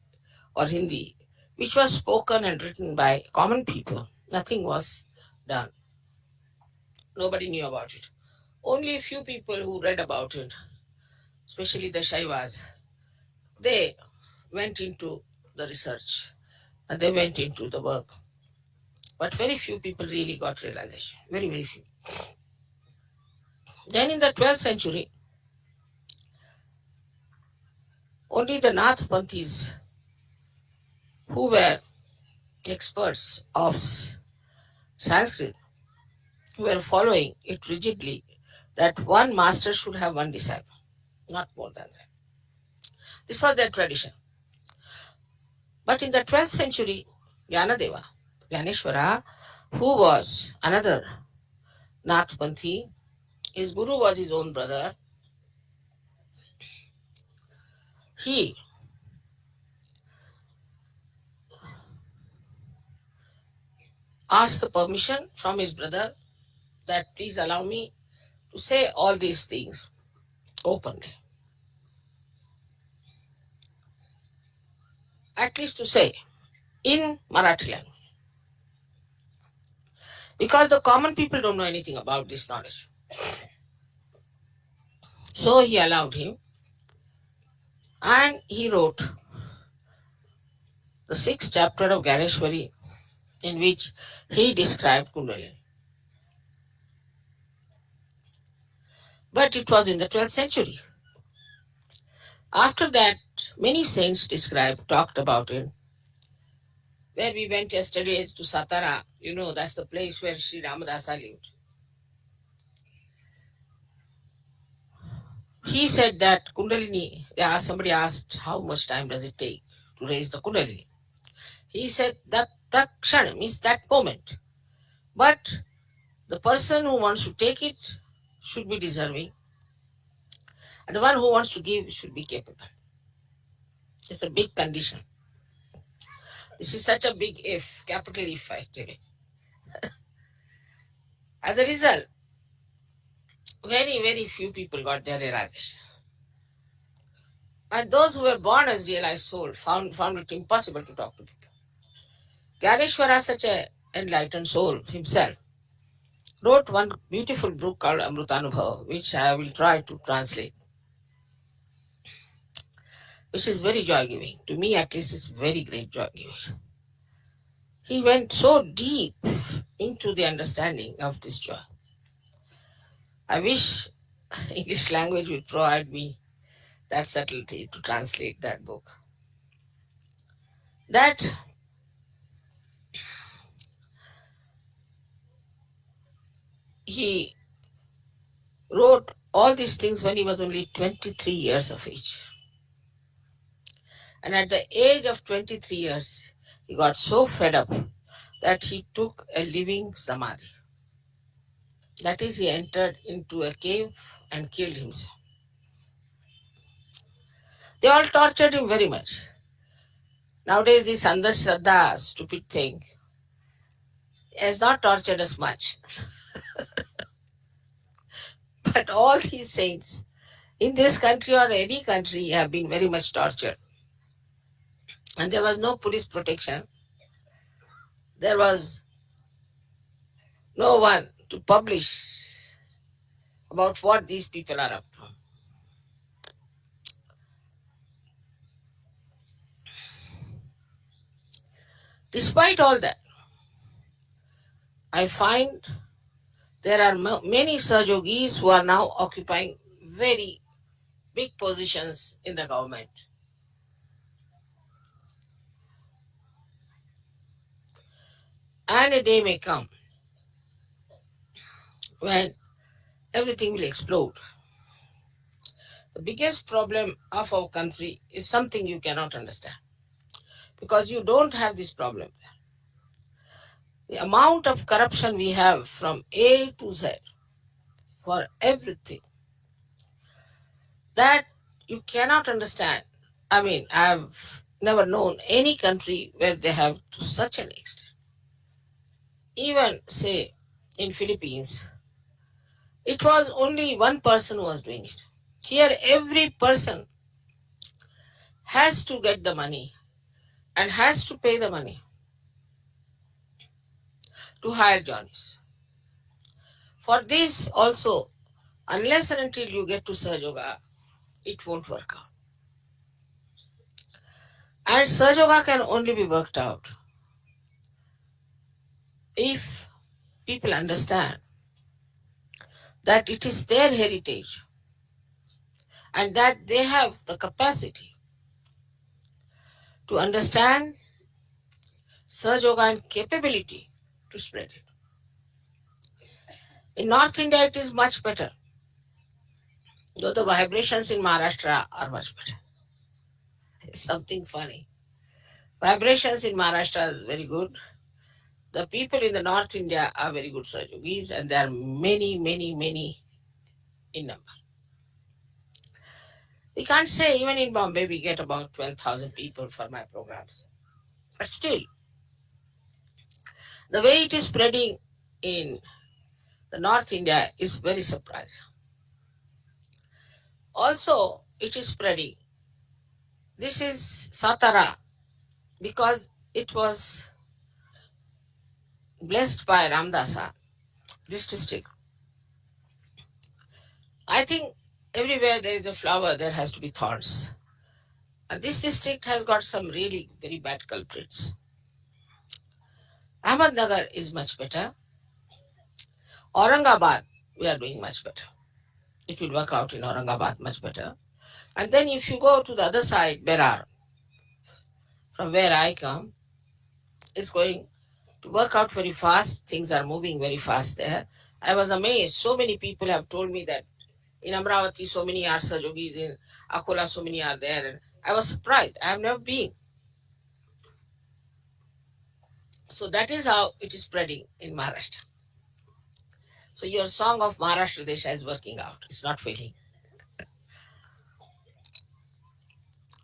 or Hindi, which was spoken and written by common people, nothing was done. Nobody knew about it. Only a few people who read about it, especially the Shaivas, they went into the research and they went into the work. But very few people really got realization. Very, very few. Then in the 12th century, only the Nath Panthis, who were experts of Sanskrit, were following it rigidly, that one master should have one disciple, not more than that. This was their tradition. But in the 12th century, Gyanadeva, Gyaneshwara, who was another Nath Panthi, his guru was his own brother. He asked the permission from his brother that please allow me to say all these things openly. At least to say in Marathi language. Because the common people don't know anything about this knowledge. So he allowed him, and he wrote the 6th chapter of Ganeshwari, in which he described Kundalini. But it was in the 12th century. After that, many saints talked about it. Where we went yesterday to Satara, that's the place where Sri Ramadasa lived. He said that Kundalini, somebody asked how much time does it take to raise the Kundalini. He said that kshan means that moment. But the person who wants to take it should be deserving. And the one who wants to give should be capable. It's a big condition. This is such a big if, capital if actually. As a result, very, very few people got their realization. And those who were born as realized soul found it impossible to talk to people. Gyaneshwara, such an enlightened soul himself, wrote one beautiful book called Amrutanubhava, which I will try to translate, which is very joy-giving. To me, at least, it's very great joy-giving. He went so deep into the understanding of this joy. I wish English language would provide me that subtlety to translate that book. That he wrote all these things when he was only 23 years of age. And at the age of 23 years, he got so fed up that he took a living samadhi. That is, he entered into a cave and killed himself. They all tortured him very much. Nowadays, this Andhashraddha, stupid thing, has not tortured us much. But all these saints in this country or any country have been very much tortured. And there was no police protection. There was no one to publish about what these people are up to. Despite all that, I find there are many Sahajogis who are now occupying very big positions in the government. And a day may come when everything will explode. The biggest problem of our country is something you cannot understand because you don't have this problem. The amount of corruption we have from A to Z for everything that you cannot understand. I mean, I've never known any country where they have to such an extent. Even say in Philippines, it was only one person who was doing it. Here, every person has to get the money and has to pay the money to hire Johnnies. For this also, unless and until you get to Sahaja, it won't work out. And Sahaja can only be worked out if people understand that it is their heritage and that they have the capacity to understand Sahaja and capability to spread it. In North India, it is much better, though the vibrations in Maharashtra are much better. It's something funny. Vibrations in Maharashtra is very good. The people in the North India are very good Sahajogis, and there are many, many, many in number. We can't say even in Bombay we get about 12,000 people for my programs. But still, the way it is spreading in the North India is very surprising. Also, it is spreading. This is Satara because it was blessed by Ramdasa, this district. I think everywhere there is a flower, there has to be thorns. And this district has got some really very bad culprits. Ahmednagar is much better. Aurangabad, we are doing much better. It will work out in Aurangabad much better. And then if you go to the other side, Berar, from where I come, it's going to work out very fast. Things are moving very fast there. I was amazed. So many people have told me that in Amravati, so many are Sahajogis, in Akola, so many are there. And I was surprised. I have never been. So that is how it is spreading in Maharashtra. So your song of Maharashtra Desha is working out. It's not failing.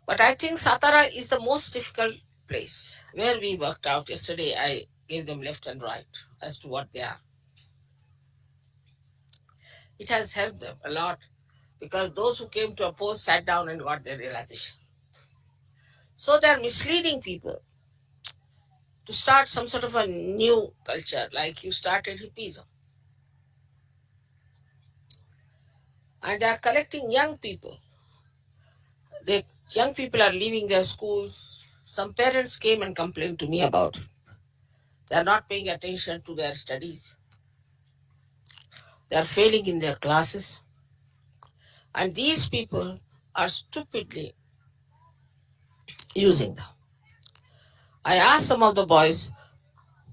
But I think Satara is the most difficult place where we worked out. Yesterday I gave them left and right as to what they are. It has helped them a lot because those who came to oppose sat down and got their realization. So they are misleading people to start some sort of a new culture like you started hippism. And they are collecting young people. The young people are leaving their schools. Some parents came and complained to me about it. They are not paying attention to their studies. They are failing in their classes. And these people are stupidly using them. I asked some of the boys,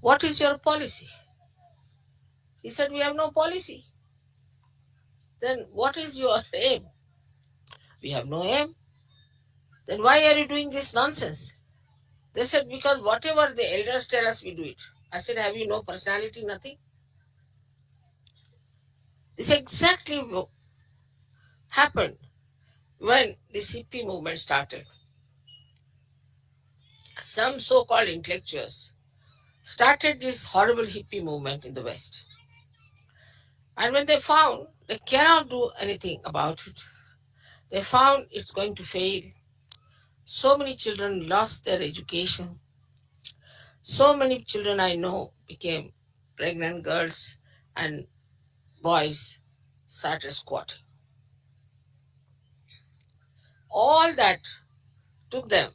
what is your policy? He said, we have no policy. Then what is your aim? We have no aim. Then why are you doing this nonsense? They said, because whatever the elders tell us, we do it. I said, have you no personality? Nothing. This exactly happened when the CP movement started. some so-called intellectuals started this horrible hippie movement in the West. And when they found they cannot do anything about it, they found it's going to fail. So many children lost their education. So many children I know became pregnant girls, and boys started squatting. All that took them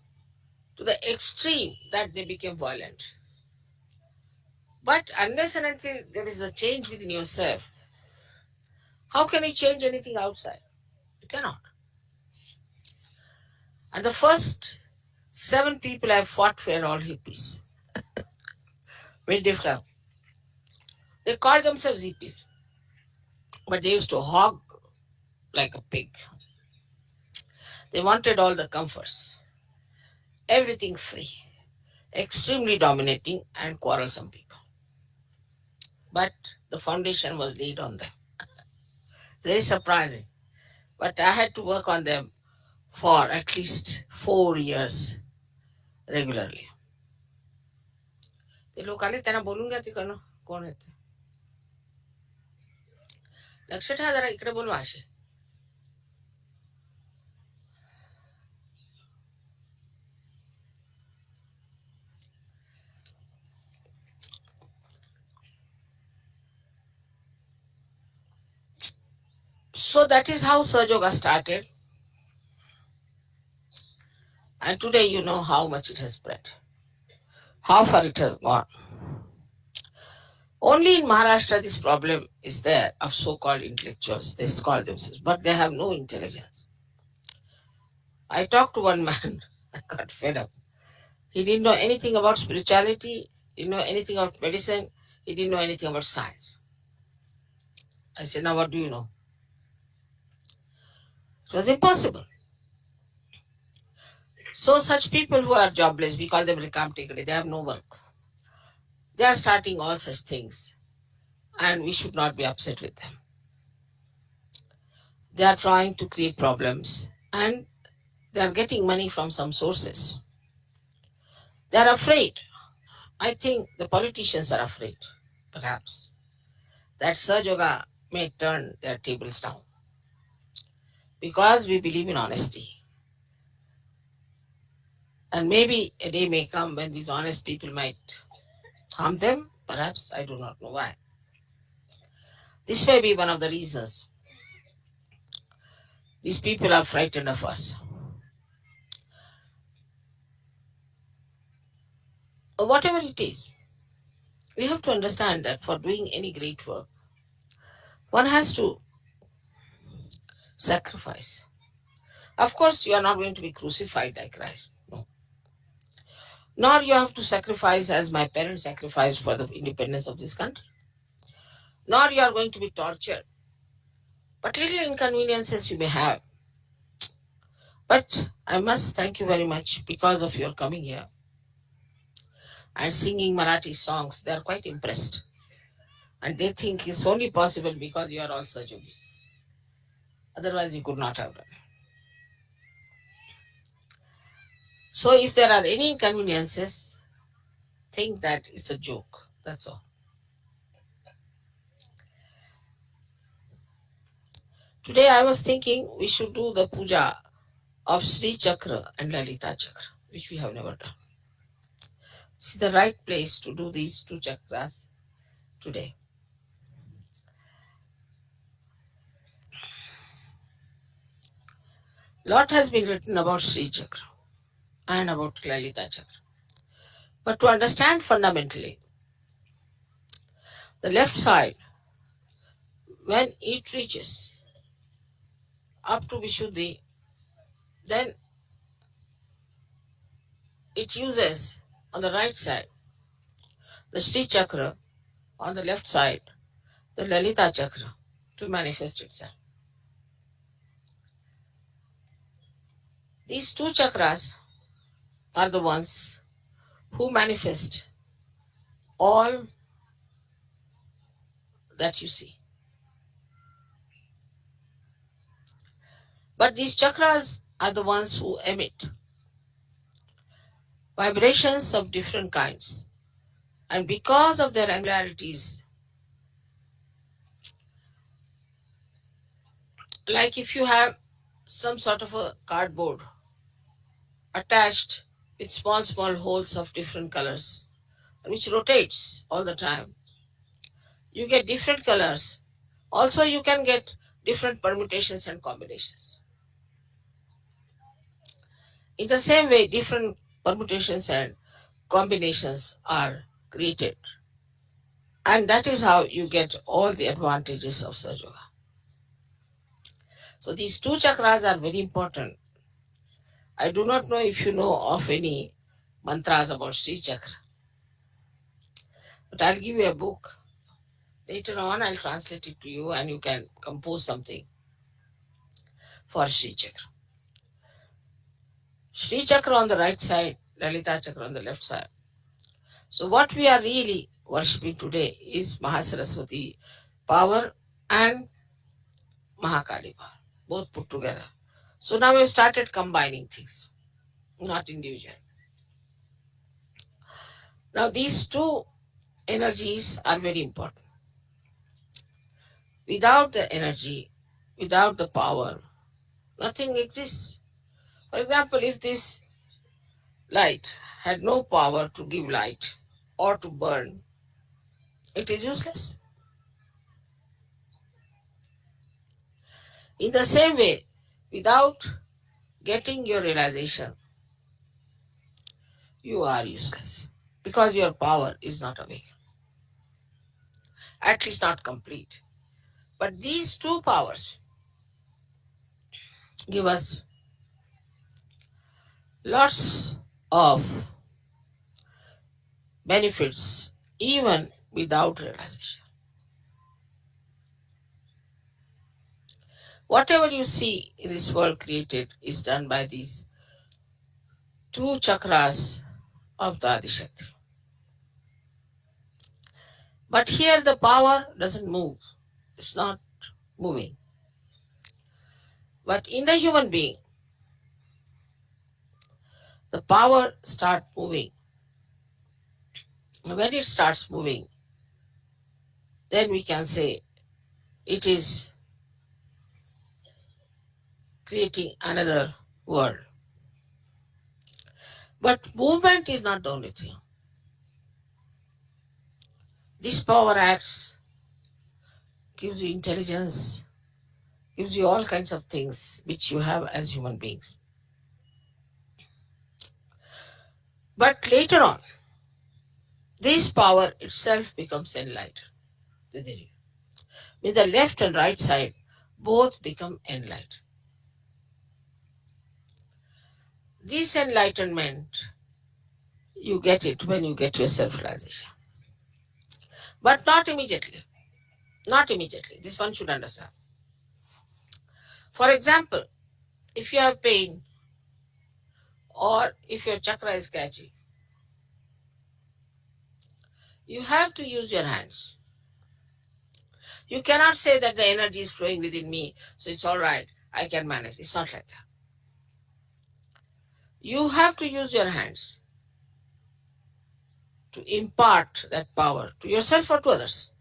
to the extreme that they became violent. But unless and until there is a change within yourself, how can you change anything outside? You cannot. And the first 7 people I fought were all hippies. Very different. They called themselves hippies, but they used to hog like a pig. They wanted all the comforts, everything free, extremely dominating and quarrelsome people. But the foundation was laid on them. Very surprising. But I had to work on them for at least 4 years regularly. ते लोक आले त्यांना बोलून घ्या तिकडनं कोण येते लक्ष ठेवा जरा इकडे बोलवा असे So that is how Sahaja Yoga started. And today you know how much it has spread, how far it has gone. Only in Maharashtra this problem is there of so-called intellectuals. They call themselves, but they have no intelligence. I talked to one man, I got fed up. He didn't know anything about spirituality, didn't know anything about medicine, he didn't know anything about science. I said, now what do you know? It was impossible. So such people who are jobless, we call them Rikam Tekade, they have no work. They are starting all such things, and we should not be upset with them. They are trying to create problems, and they are getting money from some sources. They are afraid. I think the politicians are afraid, perhaps, that Sahaja Yoga may turn their tables down. Because we believe in honesty. And maybe a day may come when these honest people might harm them, perhaps, I do not know why. This may be one of the reasons. These people are frightened of us. Whatever it is, we have to understand that for doing any great work, one has to sacrifice. Of course, you are not going to be crucified like Christ. No. Nor you have to sacrifice as my parents sacrificed for the independence of this country. Nor you are going to be tortured. But little inconveniences you may have. But I must thank you very much because of your coming here and singing Marathi songs. They are quite impressed. And they think it's only possible because you are also Jews. Otherwise, you could not have done it. So if there are any inconveniences, think that it's a joke. That's all. Today I was thinking we should do the puja of Sri Chakra and Lalita Chakra, which we have never done. This is the right place to do these 2 chakras today. Lot has been written about Sri Chakra and about Lalita Chakra. But to understand fundamentally, the left side, when it reaches up to Vishuddhi, then it uses on the right side the Sri Chakra, on the left side the Lalita Chakra to manifest itself. These 2 chakras are the ones who manifest all that you see. But these chakras are the ones who emit. vibrations of different kinds. And because of their angularities, like if you have some sort of a cardboard attached with small, small holes of different colors, which rotates all the time, you get different colors. Also, you can get different permutations and combinations. In the same way, different permutations and combinations are created. And that is how you get all the advantages of Sahaja Yoga. So these two chakras are very important. I do not know if you know of any mantras about Sri Chakra, but I'll give you a book. Later on, I'll translate it to you and you can compose something for Sri Chakra. Sri Chakra on the right side, Lalita Chakra on the left side. So what we are really worshipping today is Mahasaraswati power and Mahakali power, both put together. So now we've started combining things, not individual. Now these two energies are very important. Without the energy, without the power, nothing exists. For example, if this light had no power to give light or to burn, it is useless. In the same way, without getting your realization, you are useless because your power is not awake, at least not complete. But these two powers give us lots of benefits even without realization. Whatever you see in this world created is done by these two chakras of the Adishakti. But here the power doesn't move, it's not moving. But in the human being, the power starts moving. When it starts moving, then we can say it is creating another world. But movement is not the only thing. This power acts, gives you intelligence, gives you all kinds of things which you have as human beings. But later on, this power itself becomes enlightened within you. With the left and right side, both become enlightened. This enlightenment, you get it when you get your self-realization. But not immediately. Not immediately. This one should understand. For example, if you have pain or if your chakra is catchy, you have to use your hands. You cannot say that the energy is flowing within me, so it's all right, I can manage. It's not like that. You have to use your hands to impart that power to yourself or to others.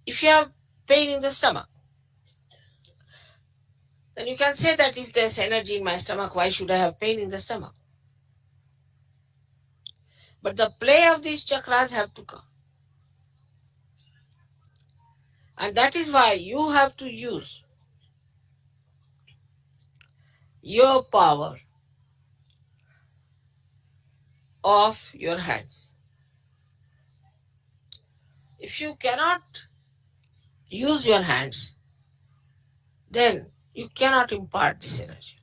If you have pain in the stomach, then you can say that if there's energy in my stomach, why should I have pain in the stomach? But the play of these chakras have to come. And that is why you have to use your power of your hands. If you cannot use your hands, then you cannot impart this energy.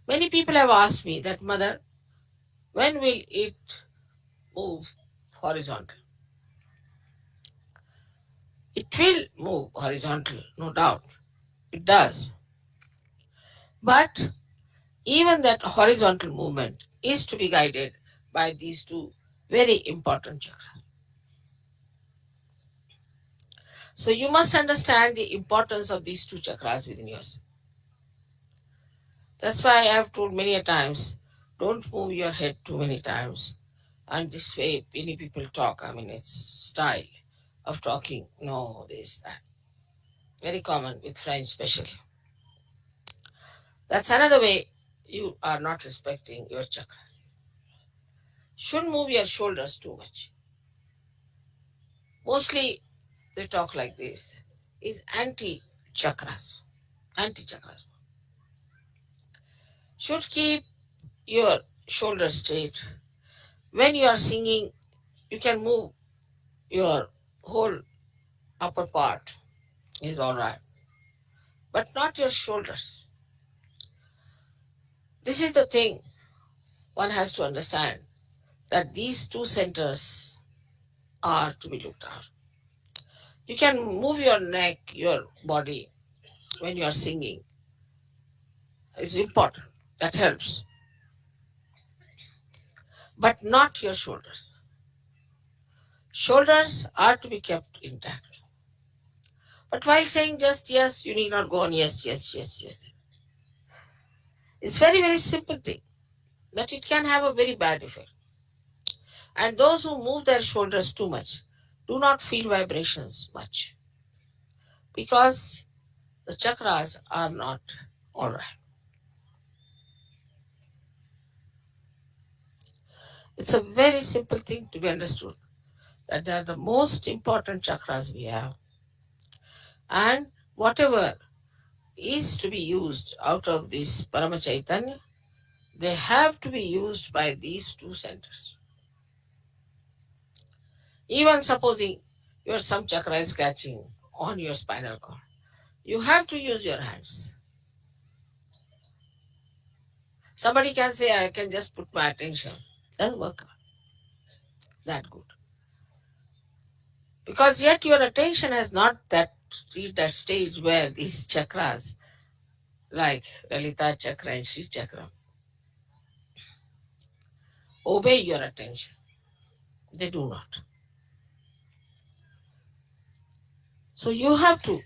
Many people have asked me that, Mother, when will it move horizontal? It will move horizontal, no doubt. It does. But even that horizontal movement is to be guided by these two very important chakras. So you must understand the importance of these two chakras within yourself. That's why I have told many a times, don't move your head too many times. And this way, many people talk. I mean, it's style of talking. No, this, that. Very common with French, especially. That's another way you are not respecting your chakras. Shouldn't move your shoulders too much. Mostly, they talk like this. Is anti chakras. Anti chakras. Should keep your shoulders straight. When you are singing, you can move your whole upper part is all right, but not your shoulders. This is the thing one has to understand, that these two centers are to be looked at. You can move your neck, your body when you are singing. It's important. That helps. But not your shoulders. Shoulders are to be kept intact. But while saying just yes, you need not go on yes, yes, yes, yes. It's very, very simple thing, but it can have a very bad effect. And those who move their shoulders too much do not feel vibrations much because the chakras are not all right. It's a very simple thing to be understood, that they are the most important chakras we have. And whatever is to be used out of this Paramachaitanya, they have to be used by these two centers. Even supposing your some chakra is catching on your spinal cord, you have to use your hands. Somebody can say, I can just put my attention. Doesn't work that good. Because yet your attention has not that reached that stage where these chakras, like Lalita chakra and Sri chakra, obey your attention. They do not. So you have to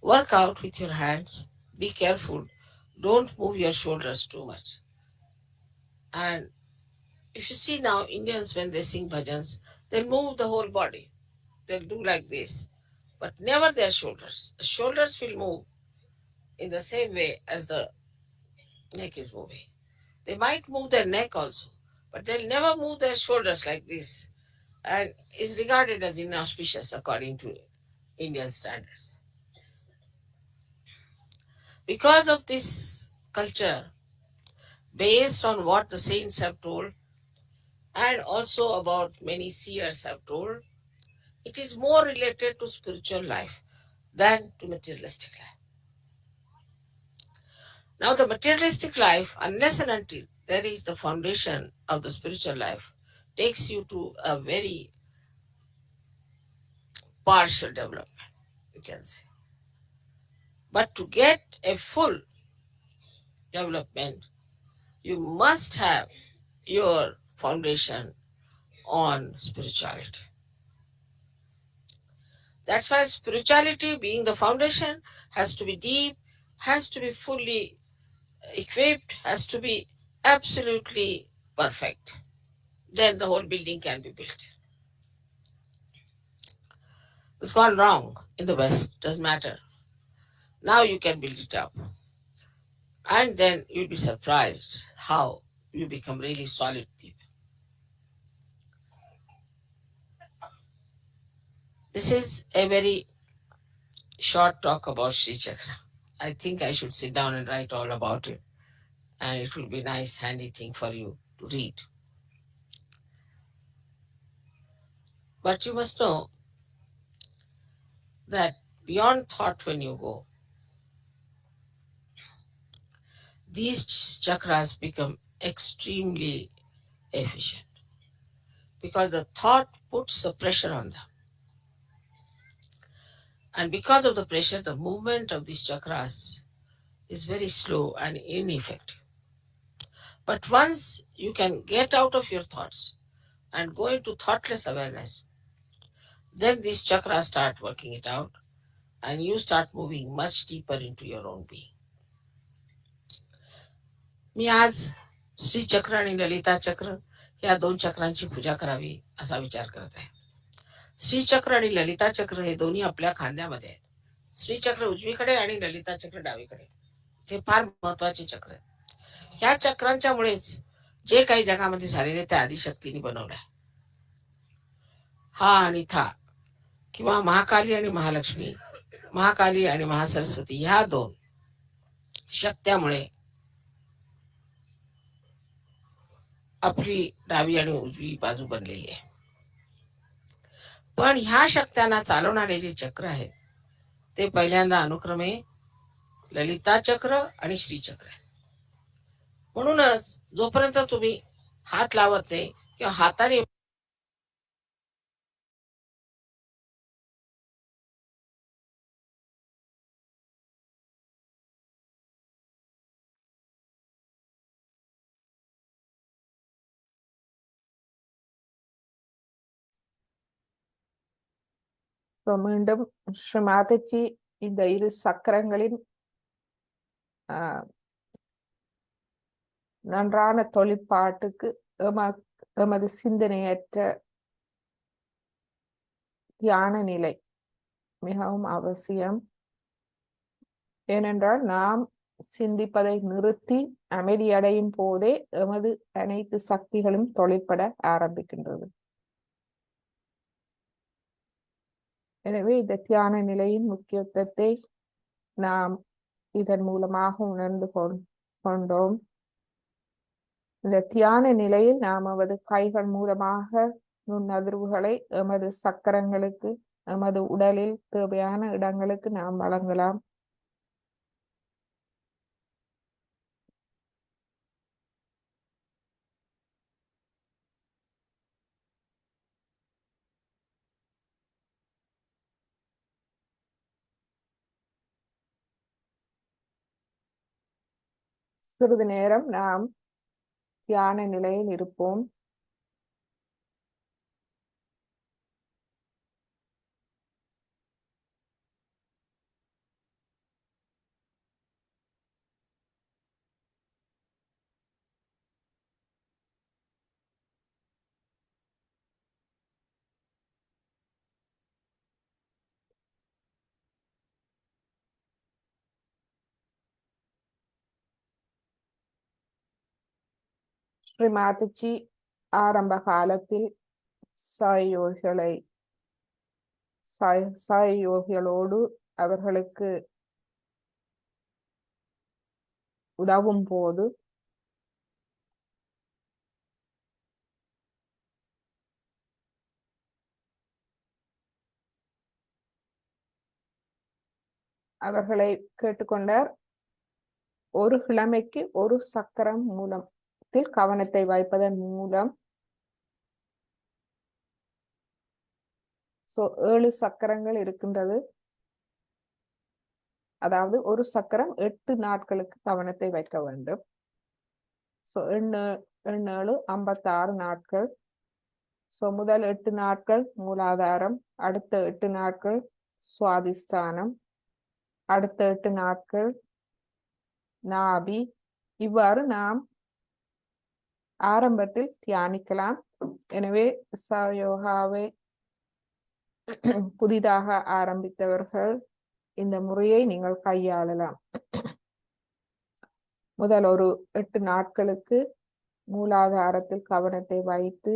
work out with your hands. Be careful. Don't move your shoulders too much. And if you see now, Indians, when they sing bhajans, they'll move the whole body. They'll do like this, but never their shoulders. The shoulders will move in the same way as the neck is moving. They might move their neck also, but they'll never move their shoulders like this, and is regarded as inauspicious according to Indian standards. Because of this culture, based on what the saints have told, and also about many seers have told, it is more related to spiritual life than to materialistic life. Now, the materialistic life, unless and until there is the foundation of the spiritual life, takes you to a very partial development, you can say. But to get a full development, you must have your foundation on spirituality. That's why spirituality, being the foundation, has to be deep, has to be fully equipped, has to be absolutely perfect. Then the whole building can be built. It's gone wrong in the West, doesn't matter. Now you can build it up. And then you'll be surprised how you become really solid people. This is a very short talk about Sri Chakra. I think I should sit down and write all about it. And it will be a nice, handy thing for you to read. But you must know that beyond thought when you go, these chakras become extremely efficient because the thought puts the pressure on them. And because of the pressure, the movement of these chakras is very slow and ineffective. But once you can get out of your thoughts and go into thoughtless awareness, then these chakras start working it out and you start moving much deeper into your own being. मी आज श्री चक्र आणि ललिता चक्र या 2 चक्रांची पूजा करावी असा विचार करत आहे. श्री चक्र आणि ललिता चक्र हे दोन्ही आपल्या खांद्यामध्ये आहेत. श्री चक्र उजवीकडे आणि ललिता चक्र डावीकडे. हे फार महत्वाचे चक्र आहेत. ह्या चक्रांच्या मुळेच जे काही जगामध्ये झालेले ते आदिशक्तीने बनवलंय. हा आणि था किंवा महाकाली आणि महालक्ष्मी, महाकाली आणि महासरस्वती ह्या 2 शक्त्यामुळे आपली डावी आणि उजवी बाजू बनलेली आहे. पण ह्या शक्त्यांना चालवणारे जे चक्र आहेत ते पहिल्यांदा अनुक्रमे ललिता चक्र आणि श्री चक्र आहेत. म्हणूनच जोपर्यंत तुम्ही हात लावत नाही किंवा हाताने மீண்டும் ஸ்ரீ மாதாஜி இந்த இரு சக்கரங்களின் நன்றான தொழிற்பாட்டுக்கு எமது சிந்தனையற்ற தியான நிலை மிகவும் அவசியம். ஏனென்றால் நாம் சிந்திப்பதை நிறுத்தி அமைதியடையும் போதே எமது அனைத்து சக்திகளும் தொழிற்பட ஆரம்பிக்கின்றது. எனவே இந்த தியான நிலையின் முக்கியத்துவத்தை நாம் இதன் மூலமாக உணர்ந்து கொண்டோம். இந்த தியான நிலையில் நாம் நமது கைகள் மூலமாக நுண்ணதிர்வுகளை எமது சக்கரங்களுக்கு, எமது உடலில் தேவையான இடங்களுக்கு நாம் வழங்கலாம். சிறிது நேரம் நாம் தியான நிலையில் இருப்போம். ஸ்ரீ மாதாஜி ஆரம்ப காலத்தில் சாயோகிகளோடு அவர்களுக்கு உதவும் போது அவர்களை கேட்டுக்கொண்டார், ஒரு கிழமைக்கு ஒரு சக்கரம் மூலத்தில் கவனத்தை வைப்பதன் மூலம் 7 சக்கரங்கள் இருக்கின்றது. அதாவது ஒரு சக்கரம் 8 நாட்களுக்கு கவனத்தை வைக்க வேண்டும். 56 நாட்கள். முதல் 8 நாட்கள் மூலாதாரம், அடுத்த 8 நாட்கள் சுவாதிஷ்டானம், அடுத்த 8 நாட்கள் நாபி. இவ்வாறு நாம் ஆரம்பத்தில் தியானிக்கலாம். எனவே சயோகாவை புதிதாக ஆரம்பித்தவர்கள் இந்த முறையை நீங்கள் கையாளலாம். முதல் ஒரு 8 நாட்களுக்கு மூலாதாரத்தில் கவனத்தை வைத்து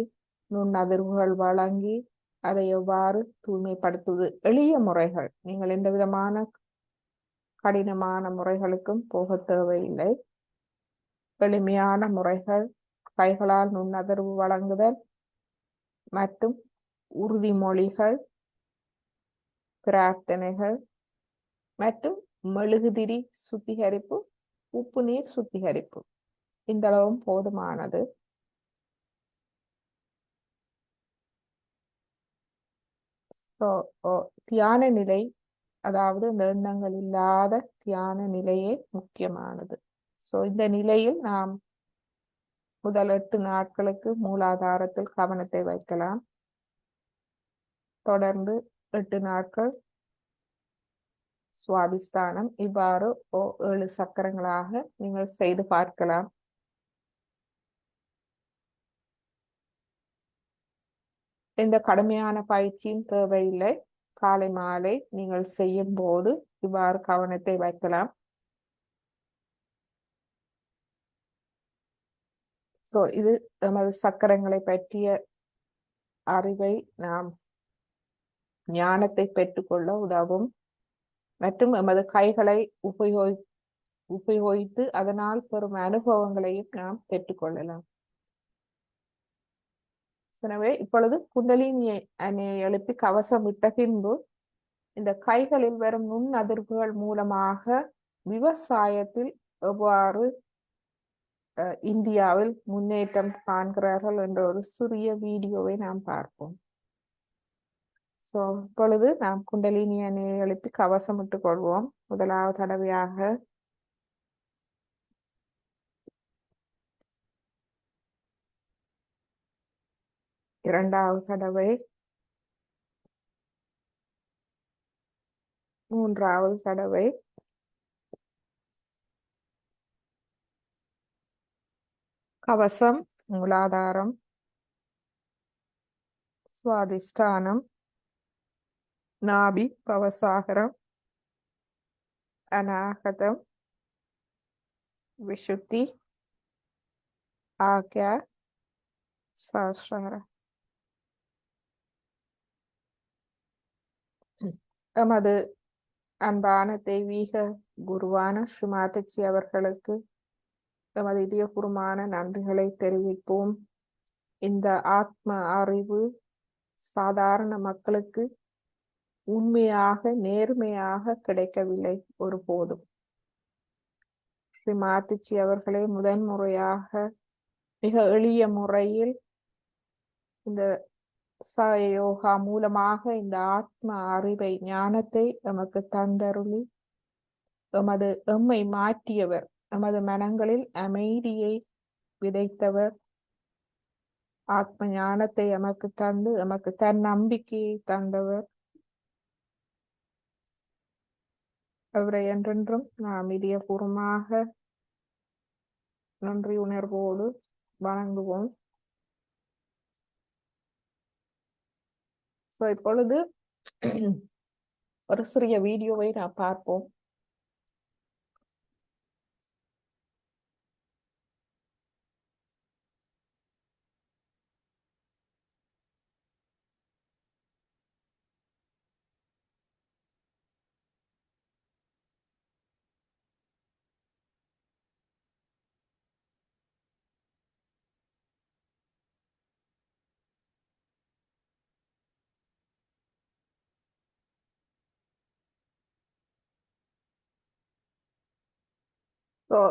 நுண்ணதிர்வுகள் வழங்கி அதை எவ்வாறு தூய்மைப்படுத்துவது, எளிய முறைகள். நீங்கள் எந்த விதமான கடினமான முறைகளுக்கும் போக தேவையில்லை. எளிமையான முறைகள், கைகளால் நுண்ணதிர்வு வழங்குதல் மற்றும் உறுதிமொழிகள், பிரார்த்தனைகள் மற்றும் மெழுகுதிரி சுத்திகரிப்பு, உப்பு நீர் சுத்திகரிப்பு, இந்த அளவும் போதுமானது. தியான நிலை, அதாவது இந்த எண்ணங்கள் இல்லாத தியான நிலையே முக்கியமானது. இந்த நிலையில் நாம் முதல் 8 நாட்களுக்கு மூலாதாரத்தில் கவனத்தை வைக்கலாம். தொடர்ந்து 8 நாட்கள் சுவாதிஷ்டானம். இவ்வாறு 7 சக்கரங்களாக நீங்கள் செய்து பார்க்கலாம். எந்த கடுமையான பயிற்சியும் தேவையில்லை. காலை மாலை நீங்கள் செய்யும் போது இவ்வாறு கவனத்தை வைக்கலாம். இது நமது சக்கரங்களை பற்றிய அறிவை நாம் ஞானத்தை பெற்றுக்கொள்ள உதவும் மற்றும் எமது கைகளை உபயோகித்து அதனால் பெறும் அனுபவங்களையும் நாம் பெற்றுக்கொள்ளலாம். எனவே இப்பொழுது குண்டலினியை எழுப்பி கவசம் விட்ட பின்பு இந்த கைகளில் வரும் நுண் அதிர்வுகள் மூலமாக விவசாயத்தில் எவ்வாறு இந்தியாவில் முன்னேற்றம் காண்கிறார்கள் என்ற ஒரு சிறிய வீடியோவை நாம் பார்ப்போம். இப்பொழுது நாம் குண்டலினியை எழுப்பி கவசமிட்டுக் கொள்வோம். முதலாவது தடவையாக இரண்டாவது தடவை, மூன்றாவது தடவை, கவசம், மூலாதாரம், சுவாதிஷ்டானம், நாபி, பவசாகரம், அநாகதம், விஷுத்தி, ஆக்யா, சாஸ்திரம். எமது அன்பான தெய்வீக குருவான ஸ்ரீமாதச்சி அவர்களுக்கு எமது இதயபூர்வமான நன்றிகளை தெரிவிப்போம். இந்த ஆத்ம அறிவு சாதாரண மக்களுக்கு உண்மையாக நேர்மையாக கிடைக்கவில்லை ஒருபோதும். ஸ்ரீமாதச்சி அவர்களே முதன்முறையாக மிக எளிய முறையில் இந்த யோகா மூலமாக இந்த ஆத்ம அறிவை ஞானத்தை எமக்கு தந்தருளி எம்மை மாற்றியவர், எமது மனங்களில் அமைதியை விதைத்தவர், ஆத்ம ஞானத்தை எமக்கு தந்து எமக்கு தன் நம்பிக்கையை தந்தவர். அவரை என்றென்றும் நாம் இதயபூர்வமாக நன்றி உணர்வோடு வணங்குவோம். இப்பொழுது ஒரு சிறிய வீடியோவை நாம் பார்ப்போம்.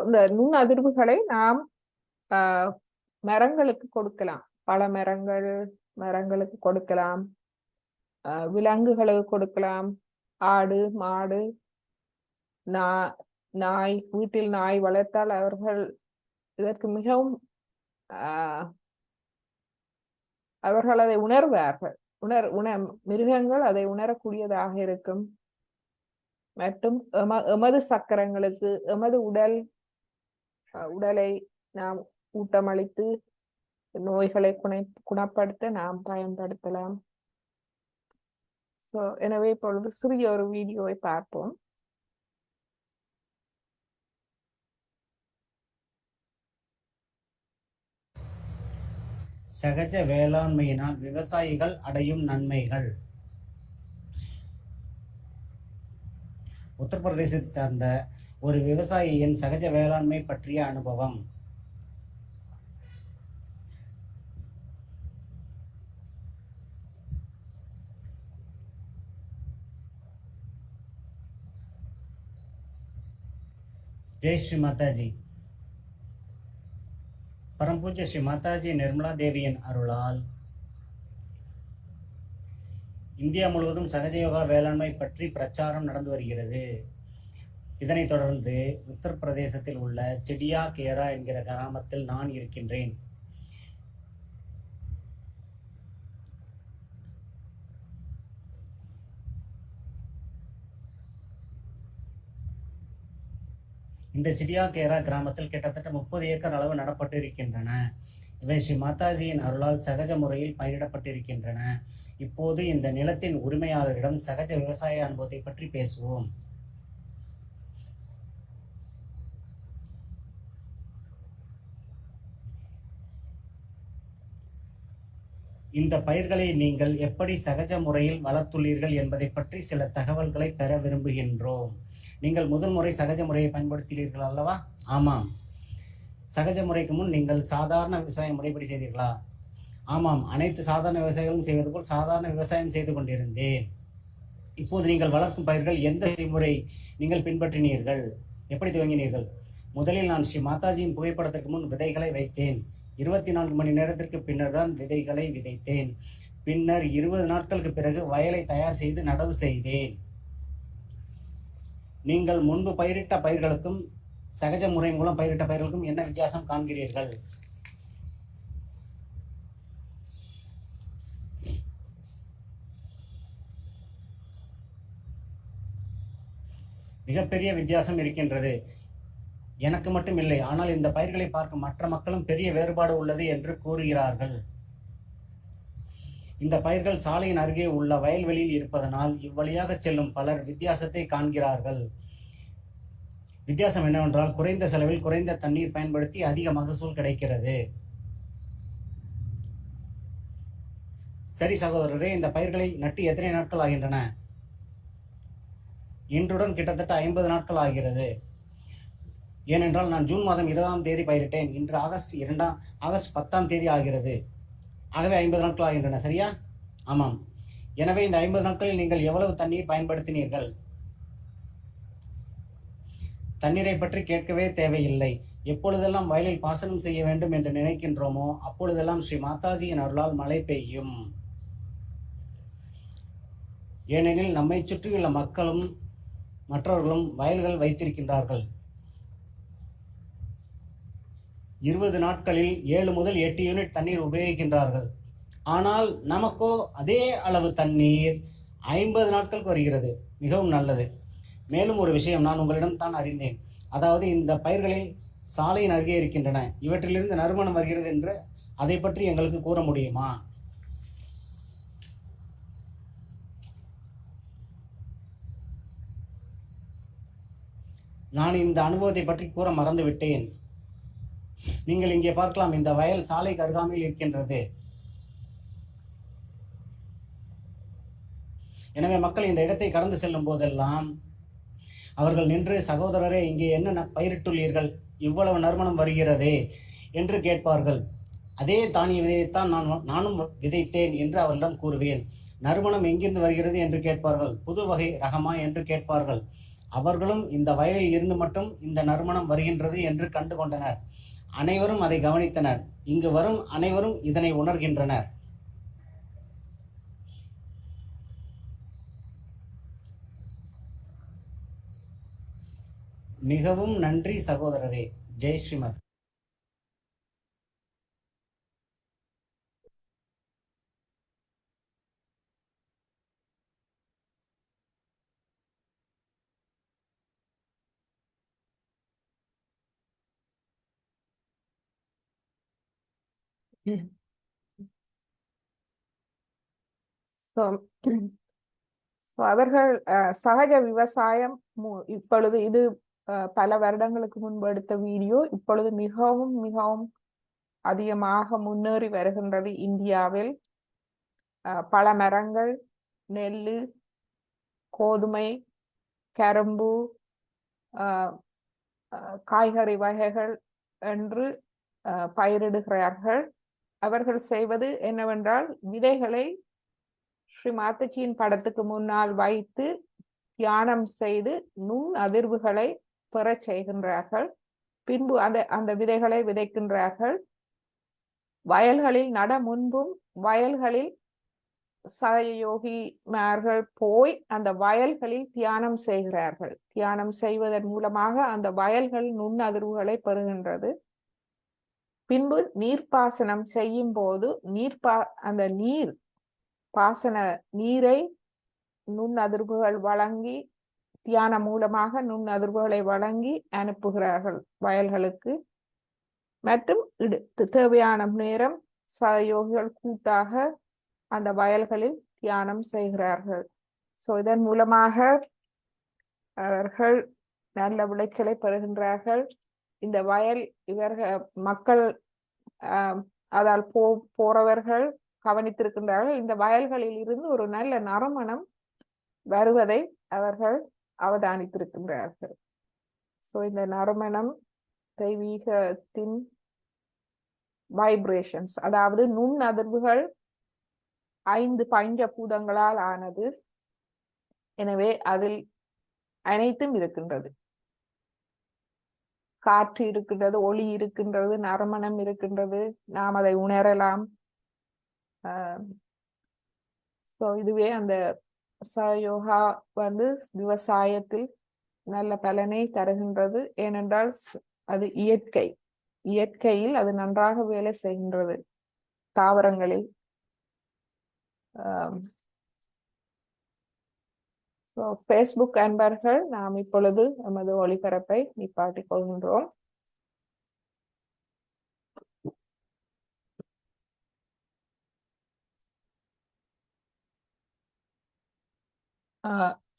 இந்த நுண் அதிர்வுகளை நாம் மரங்களுக்கு கொடுக்கலாம். பல மரங்களுக்கு கொடுக்கலாம், விலங்குகளுக்கு கொடுக்கலாம். ஆடு, மாடு, நாய், வீட்டில் நாய் வளர்த்தால் அவர்கள் இதற்கு மிகவும் அவர்கள் அதை உணர்வார்கள். மிருகங்கள் அதை உணரக்கூடியதாக இருக்கும். மற்றும் எமது சக்கரங்களுக்கு எமது உடலை நாம் ஊட்டமளித்து நோய்களை குணப்படுத்த நாம் பயன்படுத்தலாம். எனவே இப்பொழுது சிறிய ஒரு வீடியோவை பார்ப்போம். சகஜ வேளாண்மையினால் விவசாயிகள் அடையும் நன்மைகள். உத்தரப்பிரதேசத்தை சார்ந்த ஒரு விவசாயியின் சகஜ வேளாண்மை பற்றிய அனுபவம். ஜெய் ஸ்ரீ மாதாஜி. பரம்பூஜ்ய ஸ்ரீ மாதாஜி நிர்மலா தேவியின் அருளால் இந்தியா முழுவதும் சகஜ யோகா வேளாண்மை பற்றி பிரச்சாரம் நடந்து வருகிறது. இதனைத் தொடர்ந்து உத்தரப்பிரதேசத்தில் உள்ள செடியா கேரா என்கிற கிராமத்தில் நான் இருக்கின்றேன். இந்த சிடியா கேரா கிராமத்தில் கிட்டத்தட்ட 30 ஏக்கர் அளவு நடப்பட்டு இருக்கின்றன. இவை ஸ்ரீ மாதாஜியின் அருளால் சகஜ முறையில் பயிரிடப்பட்டிருக்கின்றன. இப்போது இந்த நிலத்தின் உரிமையாளரிடம் சகஜ விவசாய அனுபவத்தை பற்றி பேசுவோம். இந்த பயிர்களை நீங்கள் எப்படி சகஜ முறையில் வளர்த்துள்ளீர்கள் என்பதை பற்றி சில தகவல்களை பெற விரும்புகின்றோம். நீங்கள் முதல் முறை சகஜ முறையை பயன்படுத்தினீர்கள் அல்லவா? ஆமாம். சகஜ முறைக்கு முன் நீங்கள் சாதாரண விவசாய முறைப்படி செய்தீர்களா? ஆமாம், அனைத்து சாதாரண விவசாயிகளும் செய்வது போல் சாதாரண விவசாயம் செய்து கொண்டிருந்தேன். இப்போது நீங்கள் வளர்க்கும் பயிர்கள் எந்த செய்முறை நீங்கள் பின்பற்றினீர்கள்? எப்படி துவங்கினீர்கள்? முதலில் நான் ஸ்ரீ மாதாஜியின் புகைப்படத்திற்கு முன் விதைகளை வைத்தேன். 24 மணி நேரத்திற்கு பின்னர் தான் விதைகளை விதைத்தேன். பின்னர் 20 நாட்களுக்கு பிறகு வயலை தயார் செய்து நடவு செய்தேன். நீங்கள் முன்பு பயிரிட்ட பயிர்களுக்கும் சகஜ முறை மூலம் பயிரிட்ட பயிர்களுக்கும் என்ன வித்தியாசம் காண்கிறீர்கள்? மிகப்பெரிய வித்தியாசம் இருக்கின்றது. எனக்கு மட்டும் இல்லை, ஆனால் இந்த பயிர்களை பார்க்கும் மற்ற மக்களும் பெரிய வேறுபாடு உள்ளது என்று கூறுகிறார்கள். இந்த பயிர்கள் சாலையின் அருகே உள்ள வயல்வெளியில் இருப்பதனால் இவ்வழியாக செல்லும் பலர் வித்தியாசத்தை காண்கிறார்கள். வித்தியாசம் என்னவென்றால் குறைந்த செலவில் குறைந்த தண்ணீர் பயன்படுத்தி அதிக மகசூல் கிடைக்கிறது. சரி சகோதரரே, இந்த பயிர்களை நட்டு எத்தனை நாட்கள் ஆகின்றன? இன்றுடன் கிட்டத்தட்ட 50 நாட்கள் ஆகிறது. ஏனென்றால் நான் ஜூன் மாதம் 20ஆம் தேதி பயிரிட்டேன். இன்று ஆகஸ்ட் 10ஆம் தேதி ஆகிறது. ஆகவே 50 நாட்கள் ஆகின்றன. சரியா? ஆமாம். எனவே இந்த 50 நாட்களில் நீங்கள் எவ்வளவு தண்ணீர் பயன்படுத்தினீர்கள்? தண்ணீரை பற்றி கேட்கவே தேவையில்லை. எப்பொழுதெல்லாம் வயலில் பாசனம் செய்ய வேண்டும் என்று நினைக்கின்றோமோ அப்பொழுதெல்லாம் ஸ்ரீ மாதாஜியின் அருளால் மழை பெய்யும். ஏனெனில் நம்மை சுற்றியுள்ள மக்களும் மற்றவர்களும் வயல்கள் வைத்திருக்கின்றார்கள். 20 நாட்களில் 7 முதல் 8 யூனிட் தண்ணீர் உபயோகிக்கின்றார்கள். ஆனால் நமக்கோ அதே அளவு தண்ணீர் 50 நாட்களுக்கு வருகிறது. மிகவும் நல்லது. மேலும் ஒரு விஷயம் நான் உங்களிடம் தான் அறிந்தேன். அதாவது இந்த பயிர்களில் சாலையின் அருகே இருக்கின்றன. இவற்றிலிருந்து நறுமணம் வருகிறது என்று அதை பற்றி எங்களுக்கு கூற முடியுமா? நான் இந்த அனுபவத்தை பற்றி கூற மறந்துவிட்டேன். நீங்கள் இங்கே பார்க்கலாம், இந்த வயல் சாலைக்கு அருகாமையில் இருக்கின்றது. எனவே மக்கள் இந்த இடத்தை கடந்து செல்லும் போதெல்லாம் அவர்கள் நின்று, சகோதரரே, இங்கே என்ன பயிரிட்டுள்ளீர்கள், இவ்வளவு நறுமணம் வருகிறதே என்று கேட்பார்கள். அதே தானிய விதையைத்தான் நானும் விதைத்தேன் என்று அவர்களிடம் கூறுவேன். நறுமணம் எங்கிருந்து வருகிறது என்று கேட்பார்கள். புது வகை ரகமா என்று கேட்பார்கள். அவர்களும் இந்த வயலில் இருந்து மட்டும் இந்த நறுமணம் வருகின்றது என்று கண்டு கொண்டனர். அனைவரும் அதை கவனித்தனர். இங்கு வரும் அனைவரும் இதனை உணர்கின்றனர். மிகவும் நன்றி சகோதரரே. ஜெய் ஸ்ரீமத். அவர்கள் சகஜ விவசாயம் இப்பொழுது இது பல வருடங்களுக்கு முன்பு எடுத்த வீடியோ. இப்பொழுது மிகவும் மிகவும் அதிகமாக முன்னேறி வருகின்றது. இந்தியாவில் பல மரங்கள், நெல்லு, கோதுமை, கரும்பு, காய்கறி வகைகள் என்று பயிரிடுகிறார்கள். அவர்கள் செய்வது என்னவென்றால் விதைகளை ஸ்ரீ மாதாஜியின் படத்துக்கு முன்னால் வைத்து தியானம் செய்து நுண் அதிர்வுகளை பெற செய்கின்றார்கள். பின்பு அந்த விதைகளை விதைக்கின்றார்கள். வயல்களில் நட முன்பும் வயல்களில் சகயோகிமார்கள் போய் அந்த வயல்களில் தியானம் செய்கிறார்கள். தியானம் செய்வதன் மூலமாக அந்த வயல்கள் நுண் அதிர்வுகளை பெறுகின்றது. பின்பு நீர்ப்பாசனம் செய்யும் போது அந்த பாசன நீரை நுண் அதிர்வுகள் வழங்கி, தியான மூலமாக நுண் அதிர்வுகளை வழங்கி அனுப்புகிறார்கள் வயல்களுக்கு. மற்றும் தேவையான நேரம் சகயோகிகள் கூட்டாக அந்த வயல்களில் தியானம் செய்கிறார்கள். ஸோ இதன் மூலமாக அவர்கள் நல்ல விளைச்சலை பெறுகின்றார்கள். இந்த வயல் மக்கள் அதால் போறவர்கள் கவனித்திருக்கின்றார்கள். இந்த வயல்களில் இருந்து ஒரு நல்ல நறுமணம் வருவதை அவர்கள் அவதானித்திருக்கின்றார்கள். ஸோ இந்த நறுமணம் தெய்வீகத்தின் வைப்ரேஷன்ஸ், அதாவது நுண் அதிர்வுகள் 5 பஞ்ச பூதங்களால் ஆனது. எனவே அதில் அனைத்தும் இருக்கின்றது. காற்று இருக்கின்றது, ஒளி இருக்கின்றது, நறுமணம் இருக்கின்றது, நாம் அதை உணரலாம். ஸோ இதுவே அந்த சயோகா விவசாயத்தில் நல்ல பலனை தருகின்றது. ஏனென்றால் அது இயற்கையில் அது நன்றாக வேலை செய்கின்றது. தாவரங்களில் ஃபேஸ்புக் அன்பர்கள், நாம் இப்பொழுது நமது ஒளிபரப்பை நிப்பாட்டிக் கொள்கின்றோம்.